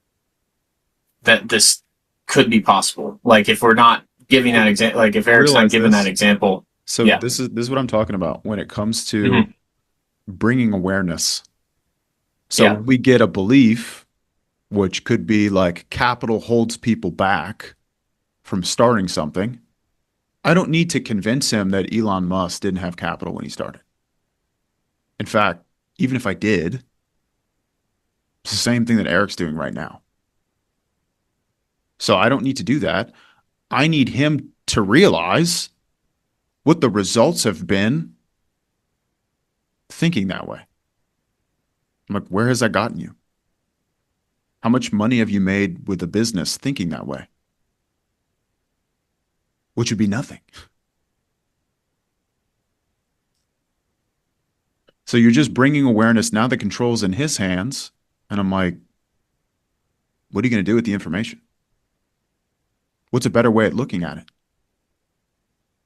that this could be possible? Like if we're not giving that example, like if Eric's not giving that example. So yeah. this is what I'm talking about when it comes to bringing awareness. So we get a belief, which could be like capital holds people back from starting something. I don't need to convince him that Elon Musk didn't have capital when he started. In fact, even if I did, it's the same thing that Eric's doing right now. So I don't need to do that. I need him to realize what the results have been thinking that way. I'm like, where has that gotten you? How much money have you made with a business thinking that way? Which would be nothing. So you're just bringing awareness. Now the control's in his hands. And I'm like, what are you going to do with the information? What's a better way at looking at it?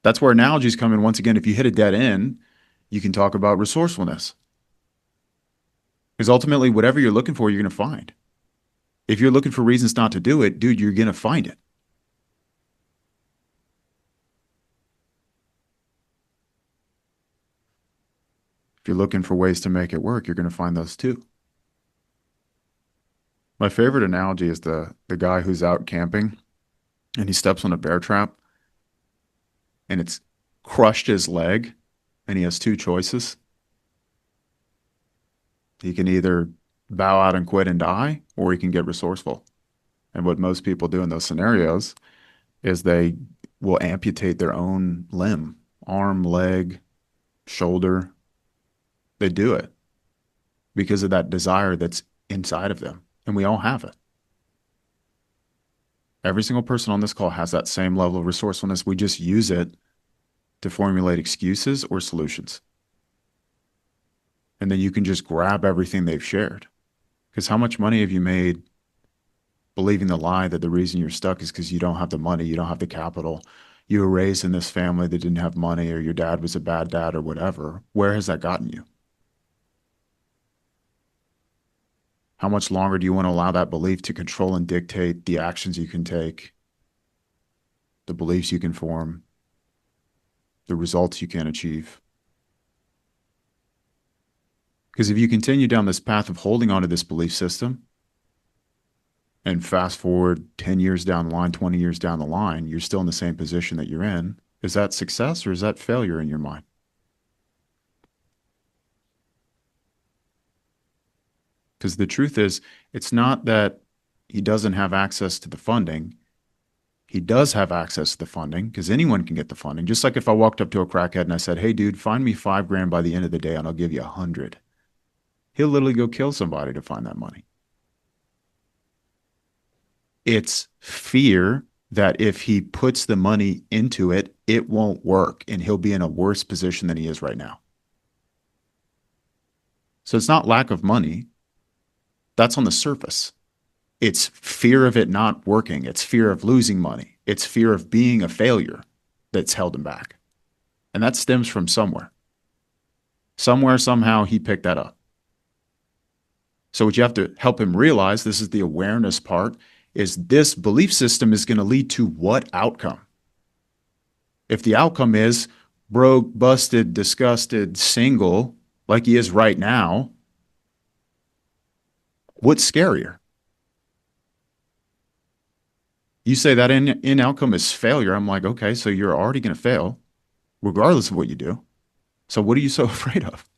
That's where analogies come in. Once again, if you hit a dead end, you can talk about resourcefulness. Because ultimately, whatever you're looking for, you're going to find. If you're looking for reasons not to do it, dude, you're going to find it. If you're looking for ways to make it work, you're going to find those too. My favorite analogy is the guy who's out camping and he steps on a bear trap and it's crushed his leg and he has two choices. He can either bow out and quit and die, or he can get resourceful. And what most people do in those scenarios is they will amputate their own limb, arm, leg, shoulder. They do it because of that desire that's inside of them. And we all have it. Every single person on this call has that same level of resourcefulness. We just use it to formulate excuses or solutions. And then you can just grab everything they've shared. Because how much money have you made believing the lie that the reason you're stuck is because you don't have the money, you don't have the capital, you were raised in this family that didn't have money, or your dad was a bad dad or whatever? Where has that gotten you? How much longer do you want to allow that belief to control and dictate the actions you can take, the beliefs you can form, the results you can achieve? Because if you continue down this path of holding on to this belief system, and fast forward 10 years down the line, 20 years down the line, you're still in the same position that you're in, is that success or is that failure in your mind? Because the truth is, it's not that he doesn't have access to the funding. He does have access to the funding because anyone can get the funding. Just like if I walked up to a crackhead and I said, hey, dude, find me $5,000 by the end of the day and I'll give you 100. He'll literally go kill somebody to find that money. It's fear that if he puts the money into it, it won't work and he'll be in a worse position than he is right now. So it's not lack of money. That's on the surface. It's fear of it not working. It's fear of losing money. It's fear of being a failure that's held him back. And that stems from somewhere. Somewhere, somehow, he picked that up. So what you have to help him realize, this is the awareness part, is this belief system is going to lead to what outcome? If the outcome is broke, busted, disgusted, single, like he is right now, what's scarier? You say that in outcome is failure. I'm like, okay, so you're already going to fail, regardless of what you do. So what are you so afraid of?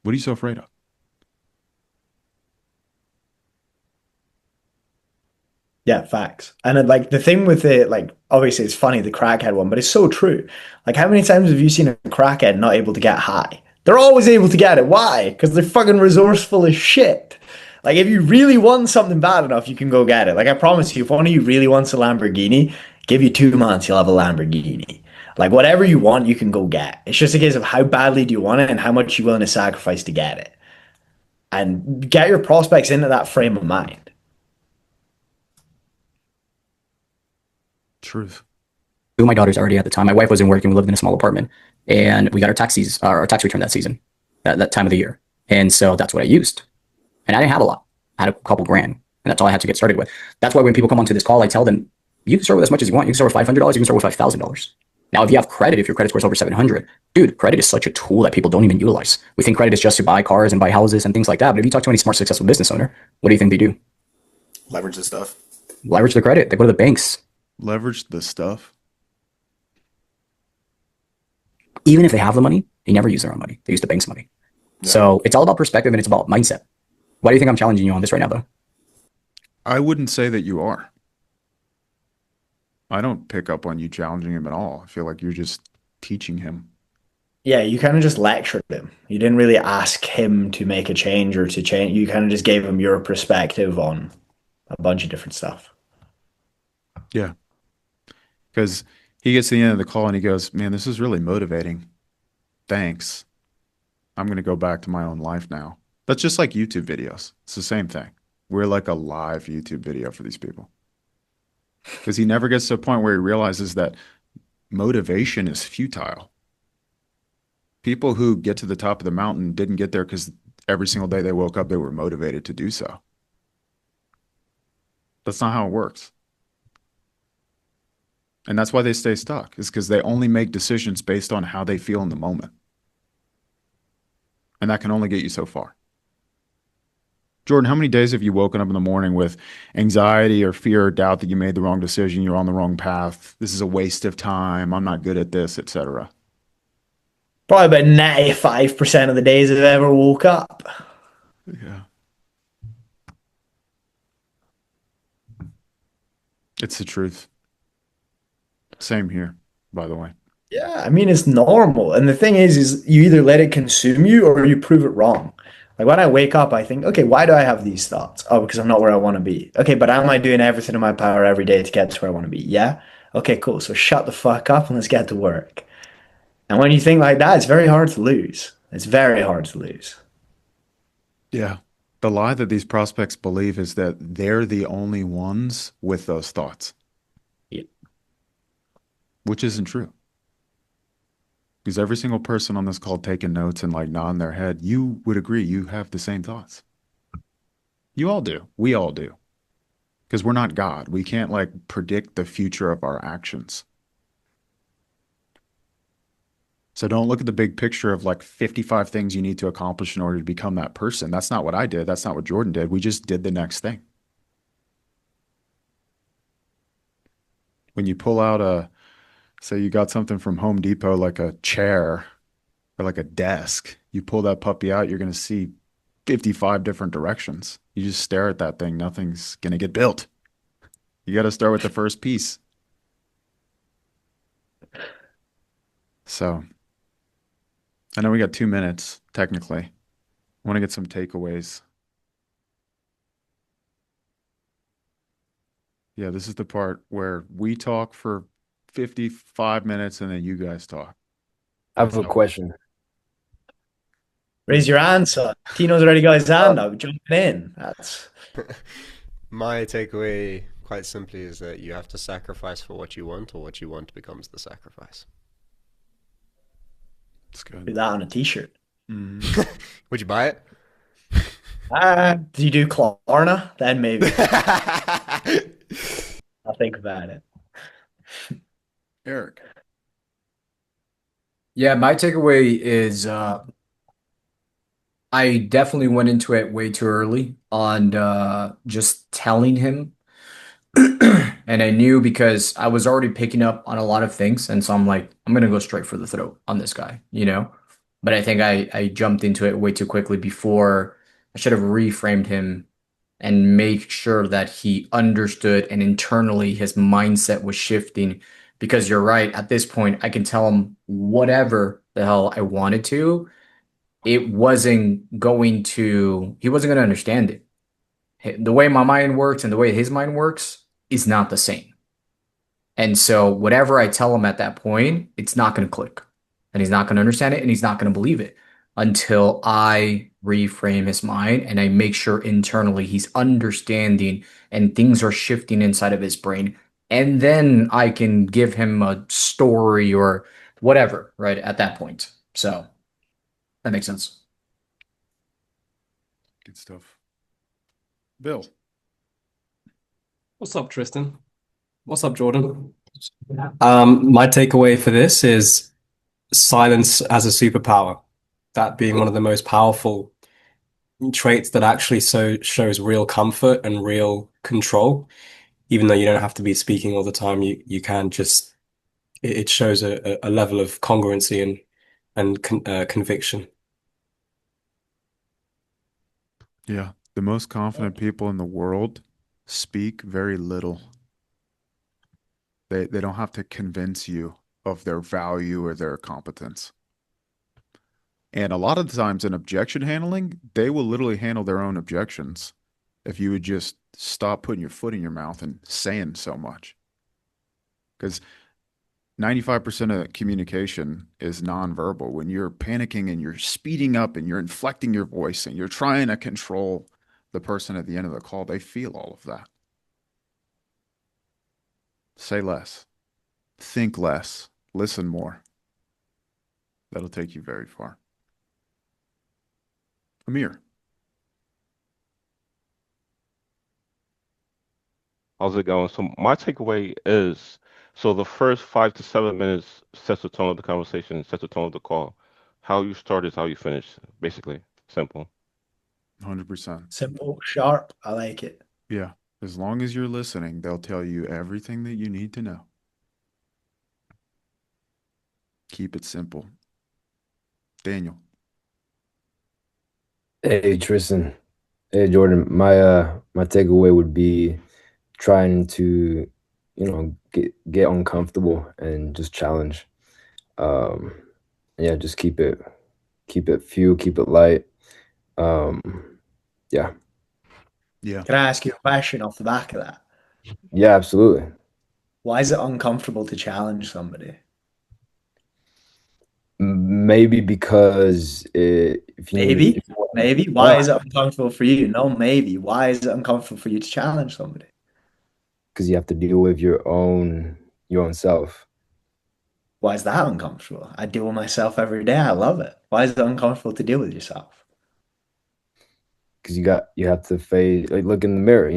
What are you so afraid of? Yeah, facts. And then, like the thing with it, like obviously it's funny the crackhead one, but it's so true. Like how many times have you seen a crackhead not able to get high? They're always able to get it. Why? Because they're fucking resourceful as shit. Like if you really want something bad enough, you can go get it. Like I promise you, if one of you really wants a Lamborghini, give you 2 months, you'll have a Lamborghini. Like whatever you want, you can go get. It's just a case of how badly do you want it and how much you're willing to sacrifice to get it. And get your prospects into that frame of mind. Truth. Two of my daughters already at the time. My wife wasn't working. We lived in a small apartment, and we got our tax return that season, that time of the year. And so that's what I used. And I didn't have a lot. I had a couple grand, and that's all I had to get started with. That's why when people come onto this call, I tell them, you can start with as much as you want. You can start with $500. You can start with $5,000. Now, if you have credit, if your credit score is over 700, dude, credit is such a tool that people don't even utilize. We think credit is just to buy cars and buy houses and things like that. But if you talk to any smart, successful business owner, what do you think they do? Leverage this stuff. Leverage the credit. They go to the banks. Leverage the stuff. Even if they have the money, they never use their own money. They use the bank's money. Yeah. So it's all about perspective and it's about mindset. Why do you think I'm challenging you on this right now, though? I wouldn't say that you are. I don't pick up on you challenging him at all. I feel like you're just teaching him. Yeah, you kind of just lectured him. You didn't really ask him to make a change or to change. You kind of just gave him your perspective on a bunch of different stuff. Yeah. Because he gets to the end of the call and he goes, man, this is really motivating. Thanks. I'm going to go back to my own life now. That's just like YouTube videos. It's the same thing. We're like a live YouTube video for these people. Because he never gets to a point where he realizes that motivation is futile. People who get to the top of the mountain didn't get there because every single day they woke up, they were motivated to do so. That's not how it works. And that's why they stay stuck, is because they only make decisions based on how they feel in the moment. And that can only get you so far. Jordan, how many days have you woken up in the morning with anxiety or fear or doubt that you made the wrong decision, you're on the wrong path, this is a waste of time, I'm not good at this, etc.? Probably about 95% of the days I've ever woke up. Yeah. It's the truth. Same here, by the way. Yeah, I mean, it's normal. And the thing is you either let it consume you or you prove it wrong. Like when I wake up, I think, okay, why do I have these thoughts? Oh, because I'm not where I want to be. Okay, but am I doing everything in my power every day to get to where I want to be? Yeah. Okay, cool. So shut the fuck up and let's get to work. And when you think like that, it's very hard to lose. It's very hard to lose. Yeah. The lie that these prospects believe is that they're the only ones with those thoughts. Yeah. Which isn't true. Because every single person on this call taking notes and like nodding their head, you would agree you have the same thoughts. You all do. We all do. Because we're not God. We can't like predict the future of our actions. So don't look at the big picture of like 55 things you need to accomplish in order to become that person. That's not what I did. That's not what Jordan did. We just did the next thing. When you pull out say you got something from Home Depot, like a chair or like a desk, you pull that puppy out, you're going to see 55 different directions. You just stare at that thing, nothing's going to get built. You got to start with the first piece. So I know we got 2 minutes, technically. I want to get some takeaways. Yeah, this is the part where we talk for 55 minutes and then you guys talk. I have a question. Raise your hand, son. Tino's already got his hand up, jumping in. That's My takeaway, quite simply, is that you have to sacrifice for what you want, or what you want becomes the sacrifice. It's good. do that on a t-shirt. Would you buy it? Do you do Klarna? Then maybe. I'll think about it. Eric. Yeah, my takeaway is I definitely went into it way too early on just telling him. And I knew because I was already picking up on a lot of things. And so I'm like, I'm going to go straight for the throat on this guy, you know? But I think I jumped into it way too quickly before I should have reframed him and make sure that he understood and internally his mindset was shifting. Because you're right, at this point, I can tell him whatever the hell I wanted to. It wasn't going to, he wasn't going to understand it. The way my mind works and the way his mind works is not the same. And so whatever I tell him at that point, it's not going to click. And he's not going to understand it and he's not going to believe it until I reframe his mind and I make sure internally he's understanding and things are shifting inside of his brain. And then I can give him a story or whatever, right, at that point. So that makes sense. Good stuff. Bill. What's up, Tristan? What's up, Jordan? My takeaway for this is silence as a superpower. That being one of the most powerful traits that actually shows real comfort and real control. Even though you don't have to be speaking all the time, you can just it shows a level of congruency and conviction. Yeah. The most confident people in the world speak very little. They don't have to convince you of their value or their competence. And a lot of the times in objection handling, they will literally handle their own objections if you would just stop putting your foot in your mouth and saying so much. Because 95% of communication is nonverbal. When you're panicking and you're speeding up and you're inflecting your voice and you're trying to control the person at the end of the call, they feel all of that. Say less. Think less. Listen more. That'll take you very far. Amir. How's it going? So my takeaway is, so the first 5 to 7 minutes sets the tone of the conversation, sets the tone of the call. How you start is how you finish, basically. Simple. 100%. Simple, sharp. I like it. Yeah. As long as you're listening, they'll tell you everything that you need to know. Keep it simple. Daniel. Hey Tristan. Hey Jordan. My takeaway would be trying to, get uncomfortable and just challenge. Yeah, just keep it few, keep it light. Yeah. Yeah. Can I ask you a question off the back of that? Yeah, absolutely. Why is it uncomfortable to challenge somebody? Maybe because if you Maybe. Why is it uncomfortable for you? No, maybe. Why is it uncomfortable for you to challenge somebody? because you have to deal with your own self. Why is that uncomfortable? I deal with myself every day. I love it. Why is it uncomfortable to deal with yourself? Because you have to face, like, look in the mirror,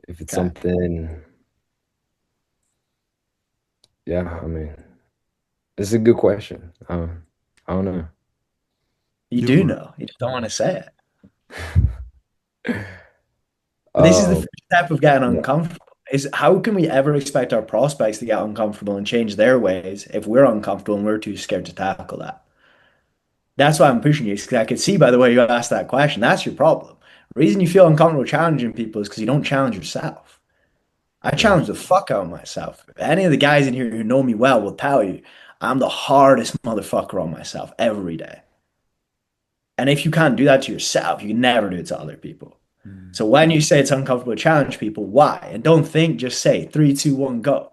if it's something. Yeah, I mean, it's a good question. I don't know. You do know. You just don't want to say it. This is the first step of getting uncomfortable. Is how can we ever expect our prospects to get uncomfortable and change their ways if we're uncomfortable and we're too scared to tackle that? That's why I'm pushing you, because I could see by the way you asked that question, that's your problem. The reason you feel uncomfortable challenging people is because you don't challenge yourself. I challenge the fuck out of myself. Any of the guys in here who know me well will tell you I'm the hardest motherfucker on myself every day. And if you can't do that to yourself, you can never do it to other people. So when you say it's uncomfortable to challenge people, why? And don't think, just say 3, 2, 1, go.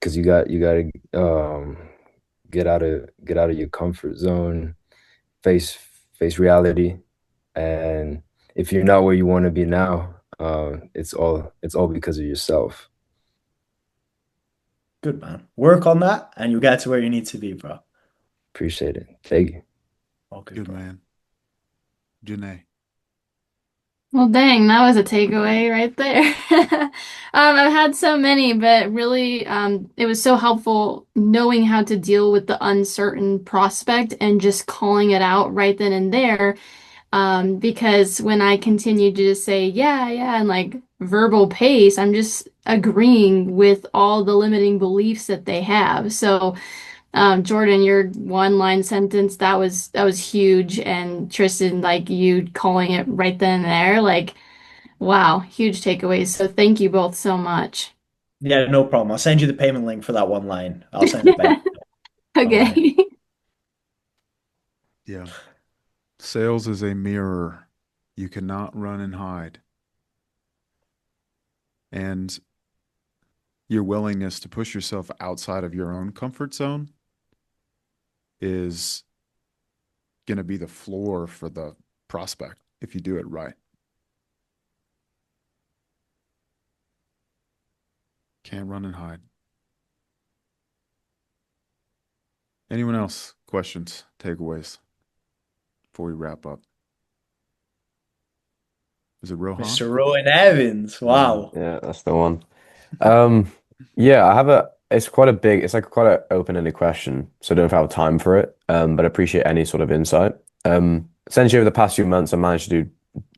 Because you got to get out of your comfort zone, face reality, and if you're not where you want to be now, it's all because of yourself. Good, man. Work on that and you'll get to where you need to be, bro. Appreciate it. Thank you. All good, Good bro. man. Janae. Well, dang, that was a takeaway right there. I've had so many, but really, it was so helpful knowing how to deal with the uncertain prospect and just calling it out right then and there. Because when I continue to just say, yeah, yeah, and like verbal pace, I'm just agreeing with all the limiting beliefs that they have. So, Jordan, your one line sentence, that was huge. And Tristan, like you calling it right then and there, like, wow, huge takeaways. So thank you both so much. Yeah, no problem. I'll send you the payment link for that one line. I'll send it back. All right. Okay. Yeah. Sales is a mirror. You cannot run and hide. And your willingness to push yourself outside of your own comfort zone is going to be the floor for the prospect if you do it right. Can't run and hide. Anyone else? Questions, takeaways before we wrap up? Is it Rohan? Mr. Rowan Evans. Wow. Yeah, that's the one. Yeah, I have it's quite a big, it's like quite an open-ended question, so I don't know if I have time for it, but I appreciate any sort of insight. Essentially over the past few months, I managed to do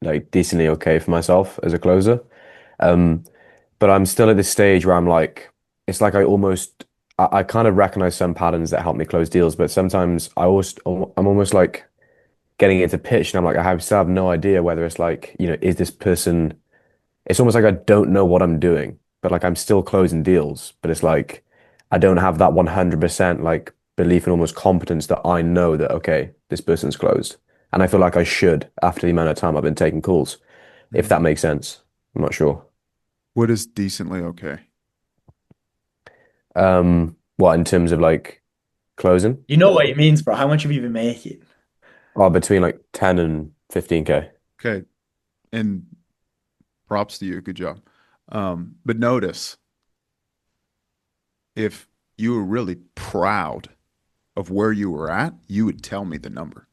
like decently okay for myself as a closer. But I'm still at this stage where I'm like, it's like I kind of recognize some patterns that help me close deals, but sometimes I'm almost like getting into pitch and I'm like, still have no idea whether it's like, is this person, it's almost like I don't know what I'm doing, but like I'm still closing deals, but it's like, I don't have that 100% like belief and almost competence that I know that, okay, this person's closed. And I feel like I should after the amount of time I've been taking calls, if that makes sense. I'm not sure. What is decently okay? What in terms of like closing? You know what it means, bro. How much have you been making? Oh, between like 10 and 15K. Okay. And props to you. Good job. But notice, if you were really proud of where you were at, you would tell me the number.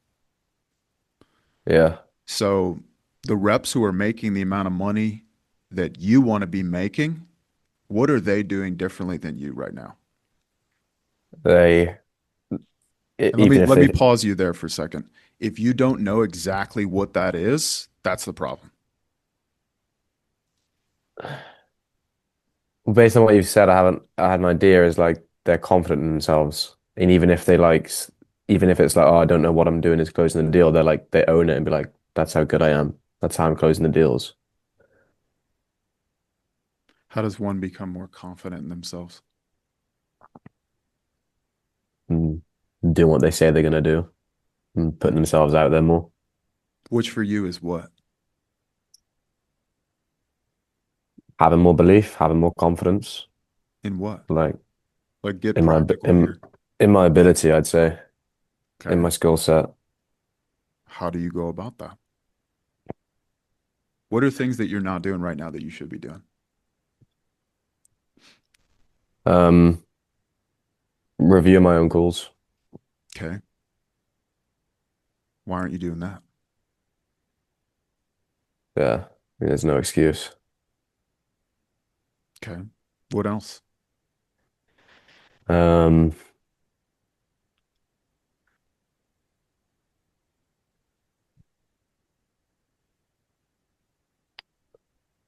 Yeah. So the reps who are making the amount of money that you want to be making, what are they doing differently than you right now? Let me pause you there for a second. If you don't know exactly what that is, that's the problem. Based on what you've said, I had an idea is like they're confident in themselves. And even if even if it's like, oh, I don't know what I'm doing is closing the deal, they own it and be like, that's how good I am. That's how I'm closing the deals. How does one become more confident in themselves? Doing what they say they're going to do and putting themselves out there more. Which for you is what? Having more belief, having more confidence. In what? Like get in my ability, I'd say. Okay. In my skill set. How do you go about that? What are things that you're not doing right now that you should be doing? Review my own calls. Okay. Why aren't you doing that? Yeah, there's no excuse. Okay. What else?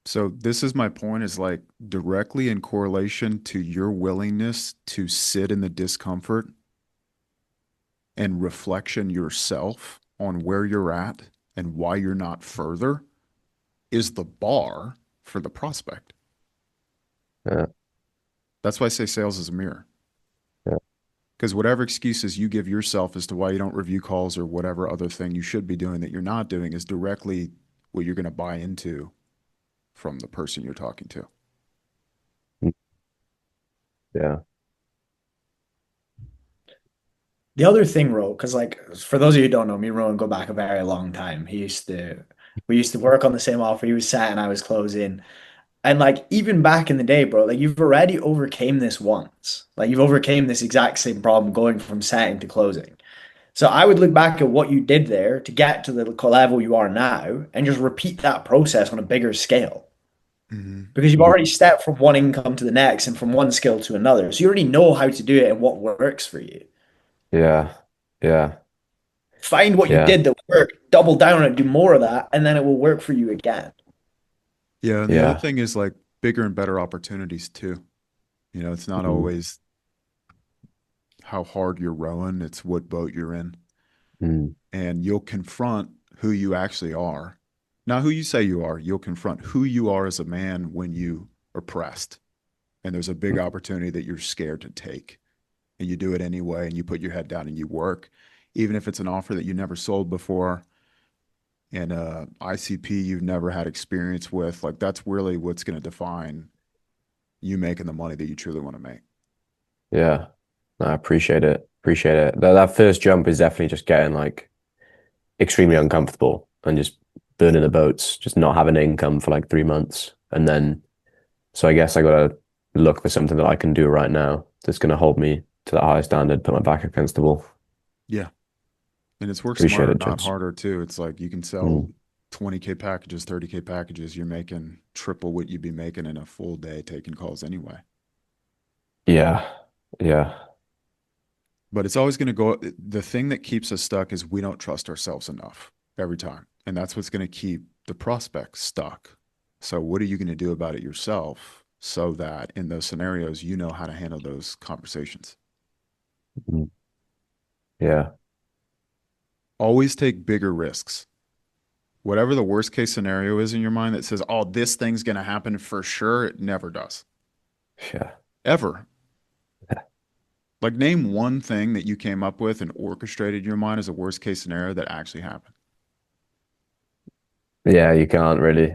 So this is my point, is like directly in correlation to your willingness to sit in the discomfort and reflection yourself on where you're at and why you're not further is the bar for the prospect. Yeah. That's why I say sales is a mirror. Yeah. Because whatever excuses you give yourself as to why you don't review calls or whatever other thing you should be doing that you're not doing is directly what you're going to buy into from the person you're talking to. Yeah. The other thing, Ro, because like for those of you who don't know, me and Rowan go back a very long time. We used to work on the same offer. He was setting, I was closing. And like even back in the day, bro, like you've already overcame this once. Like you've overcame this exact same problem going from setting to closing. So I would look back at what you did there to get to the level you are now and just repeat that process on a bigger scale. Because you've already stepped from one income to the next and from one skill to another. So you already know how to do it and what works for you. Yeah. Yeah. Find what you Yeah. did that worked, double down on it, do more of that, and then it will work for you again. Yeah, and the Yeah. other thing is like bigger and better opportunities too. You know, it's not Mhm. always how hard you're rowing, it's what boat you're in. Mm. And you'll confront who you actually are. Not who you say you are, you'll confront who you are as a man when you are pressed. And there's a big opportunity that you're scared to take. And you do it anyway, and you put your head down and you work, even if it's an offer that you never sold before and ICP you've never had experience with. Like that's really what's going to define you making the money that you truly want to make. Yeah. No, I appreciate it. Appreciate it. That first jump is definitely just getting like extremely uncomfortable and just burning the boats, just not having income for like 3 months. And then, so I guess I gotta look for something that I can do right now that's gonna hold me to that high standard, put my back against the wall. Yeah. And it's work Appreciate smarter, it, not gents. harder too. It's like you can sell Mm. 20K packages, 30K packages. You're making triple what you'd be making in a full day taking calls anyway. Yeah. Yeah. But it's always going to go. The thing that keeps us stuck is we don't trust ourselves enough every time. And that's what's going to keep the prospect stuck. So what are you going to do about it yourself so that in those scenarios, you know how to handle those conversations? Mm. Yeah. Always take bigger risks. Whatever the worst case scenario is in your mind that says, oh, this thing's going to happen for sure, it never does. Yeah. Ever. Like name one thing that you came up with and orchestrated in your mind as a worst case scenario that actually happened. Yeah, you can't really.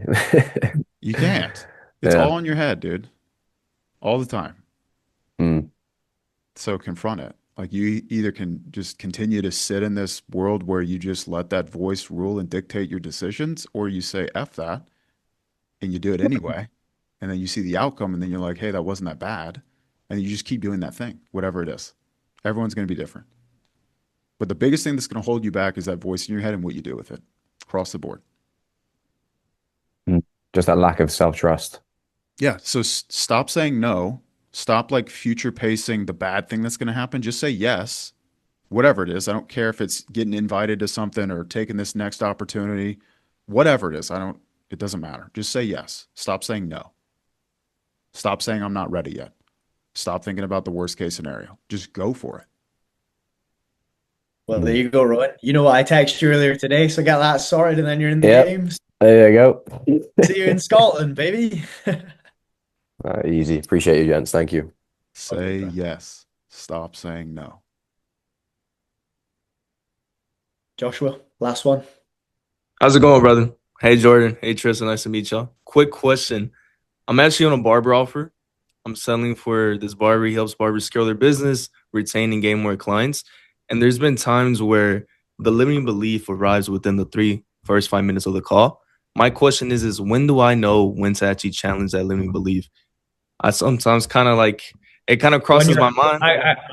You can't. It's Yeah. all in your head, dude. All the time. Mm. So confront it. Like you either can just continue to sit in this world where you just let that voice rule and dictate your decisions, or you say F that and you do it anyway. And then you see the outcome and then you're like, hey, that wasn't that bad. And you just keep doing that thing, whatever it is. Everyone's going to be different. But the biggest thing that's going to hold you back is that voice in your head and what you do with it across the board. Just that lack of self-trust. Yeah. So stop saying no. Stop like future pacing the bad thing that's going to happen. Just say yes, whatever it is. I don't care if it's getting invited to something or taking this next opportunity, whatever it is. It doesn't matter. Just say yes. Stop saying no. Stop saying I'm not ready yet. Stop thinking about the worst case scenario. Just go for it. Well, there you go, Rowan. You know what? I texted you earlier today, so get that sorted, and then you're in the Yep. games. There you go. See you in Scotland, baby. Easy. Appreciate you, gents. Thank you. Say yes. Stop saying no. Joshua, last one. How's it going, brother? Hey, Jordan. Hey, Tristan. Nice to meet y'all. Quick question. I'm actually on a barber offer. I'm selling for this barber. He helps barbers scale their business, retain and gain more clients. And there's been times where the limiting belief arrives within the first 5 minutes of the call. My question is when do I know when to actually challenge that limiting belief? I sometimes kind of like, it kind of crosses my mind.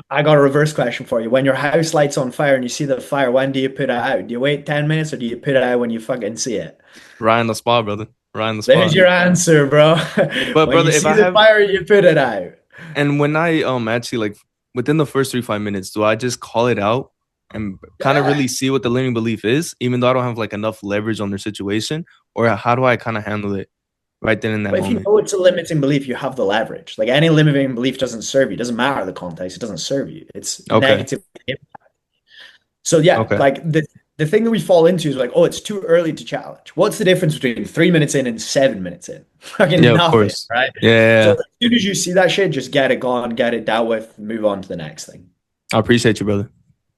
I got a reverse question for you. When your house light's on fire and you see the fire, when do you put it out? Do you wait 10 minutes or do you put it out when you fucking see it? Right on the spot, brother. Right on the spot. There's your answer, bro. But When brother, you if see I the have fire, you put it out. and when I actually like within the first 3-5 minutes, do I just call it out and kind of really see what the limiting belief is, even though I don't have like enough leverage on their situation, or how do I kind of handle it right then in that But if you moment? know it's a limiting belief, you have the leverage. Like any limiting belief doesn't serve you. It doesn't matter the context. It doesn't serve you. It's Okay. negative. So yeah, Okay. like the thing that we fall into is like, oh, it's too early to challenge. What's the difference between 3 minutes in and 7 minutes in? Fucking Yeah, of nothing, course. right? Yeah. So as soon as you see that shit, just get it gone, get it dealt with, move on to the next thing. I appreciate you, brother.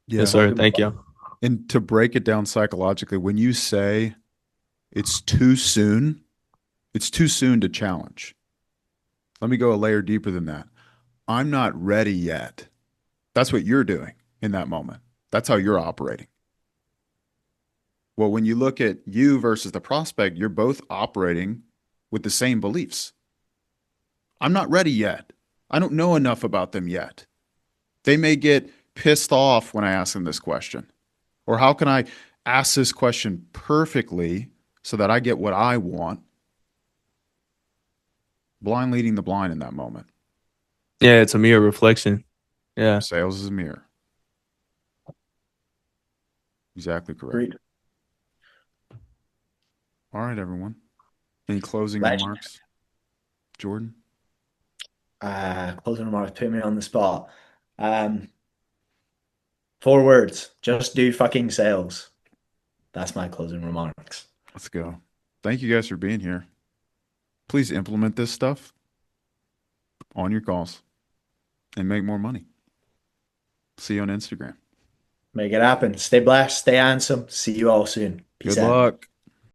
Yeah. Yes, sir. Thank you. And to break it down psychologically, when you say it's too soon to challenge. Let me go a layer deeper than that. I'm not ready yet. That's what you're doing in that moment. That's how you're operating. Well, when you look at you versus the prospect, you're both operating with the same beliefs. I'm not ready yet. I don't know enough about them yet. They may get pissed off when I ask them this question. Or how can I ask this question perfectly so that I get what I want? Blind leading the blind in that moment. Yeah, it's a mirror reflection. Yeah. Sales is a mirror. Exactly correct. Agreed. All right, everyone. Any closing Legend. remarks? Jordan? Closing remarks put me on the spot. 4 words. Just do fucking sales. That's my closing remarks. Let's go. Thank you guys for being here. Please implement this stuff on your calls and make more money. See you on Instagram. Make it happen. Stay blessed. Stay handsome. See you all soon. Peace Good out. luck.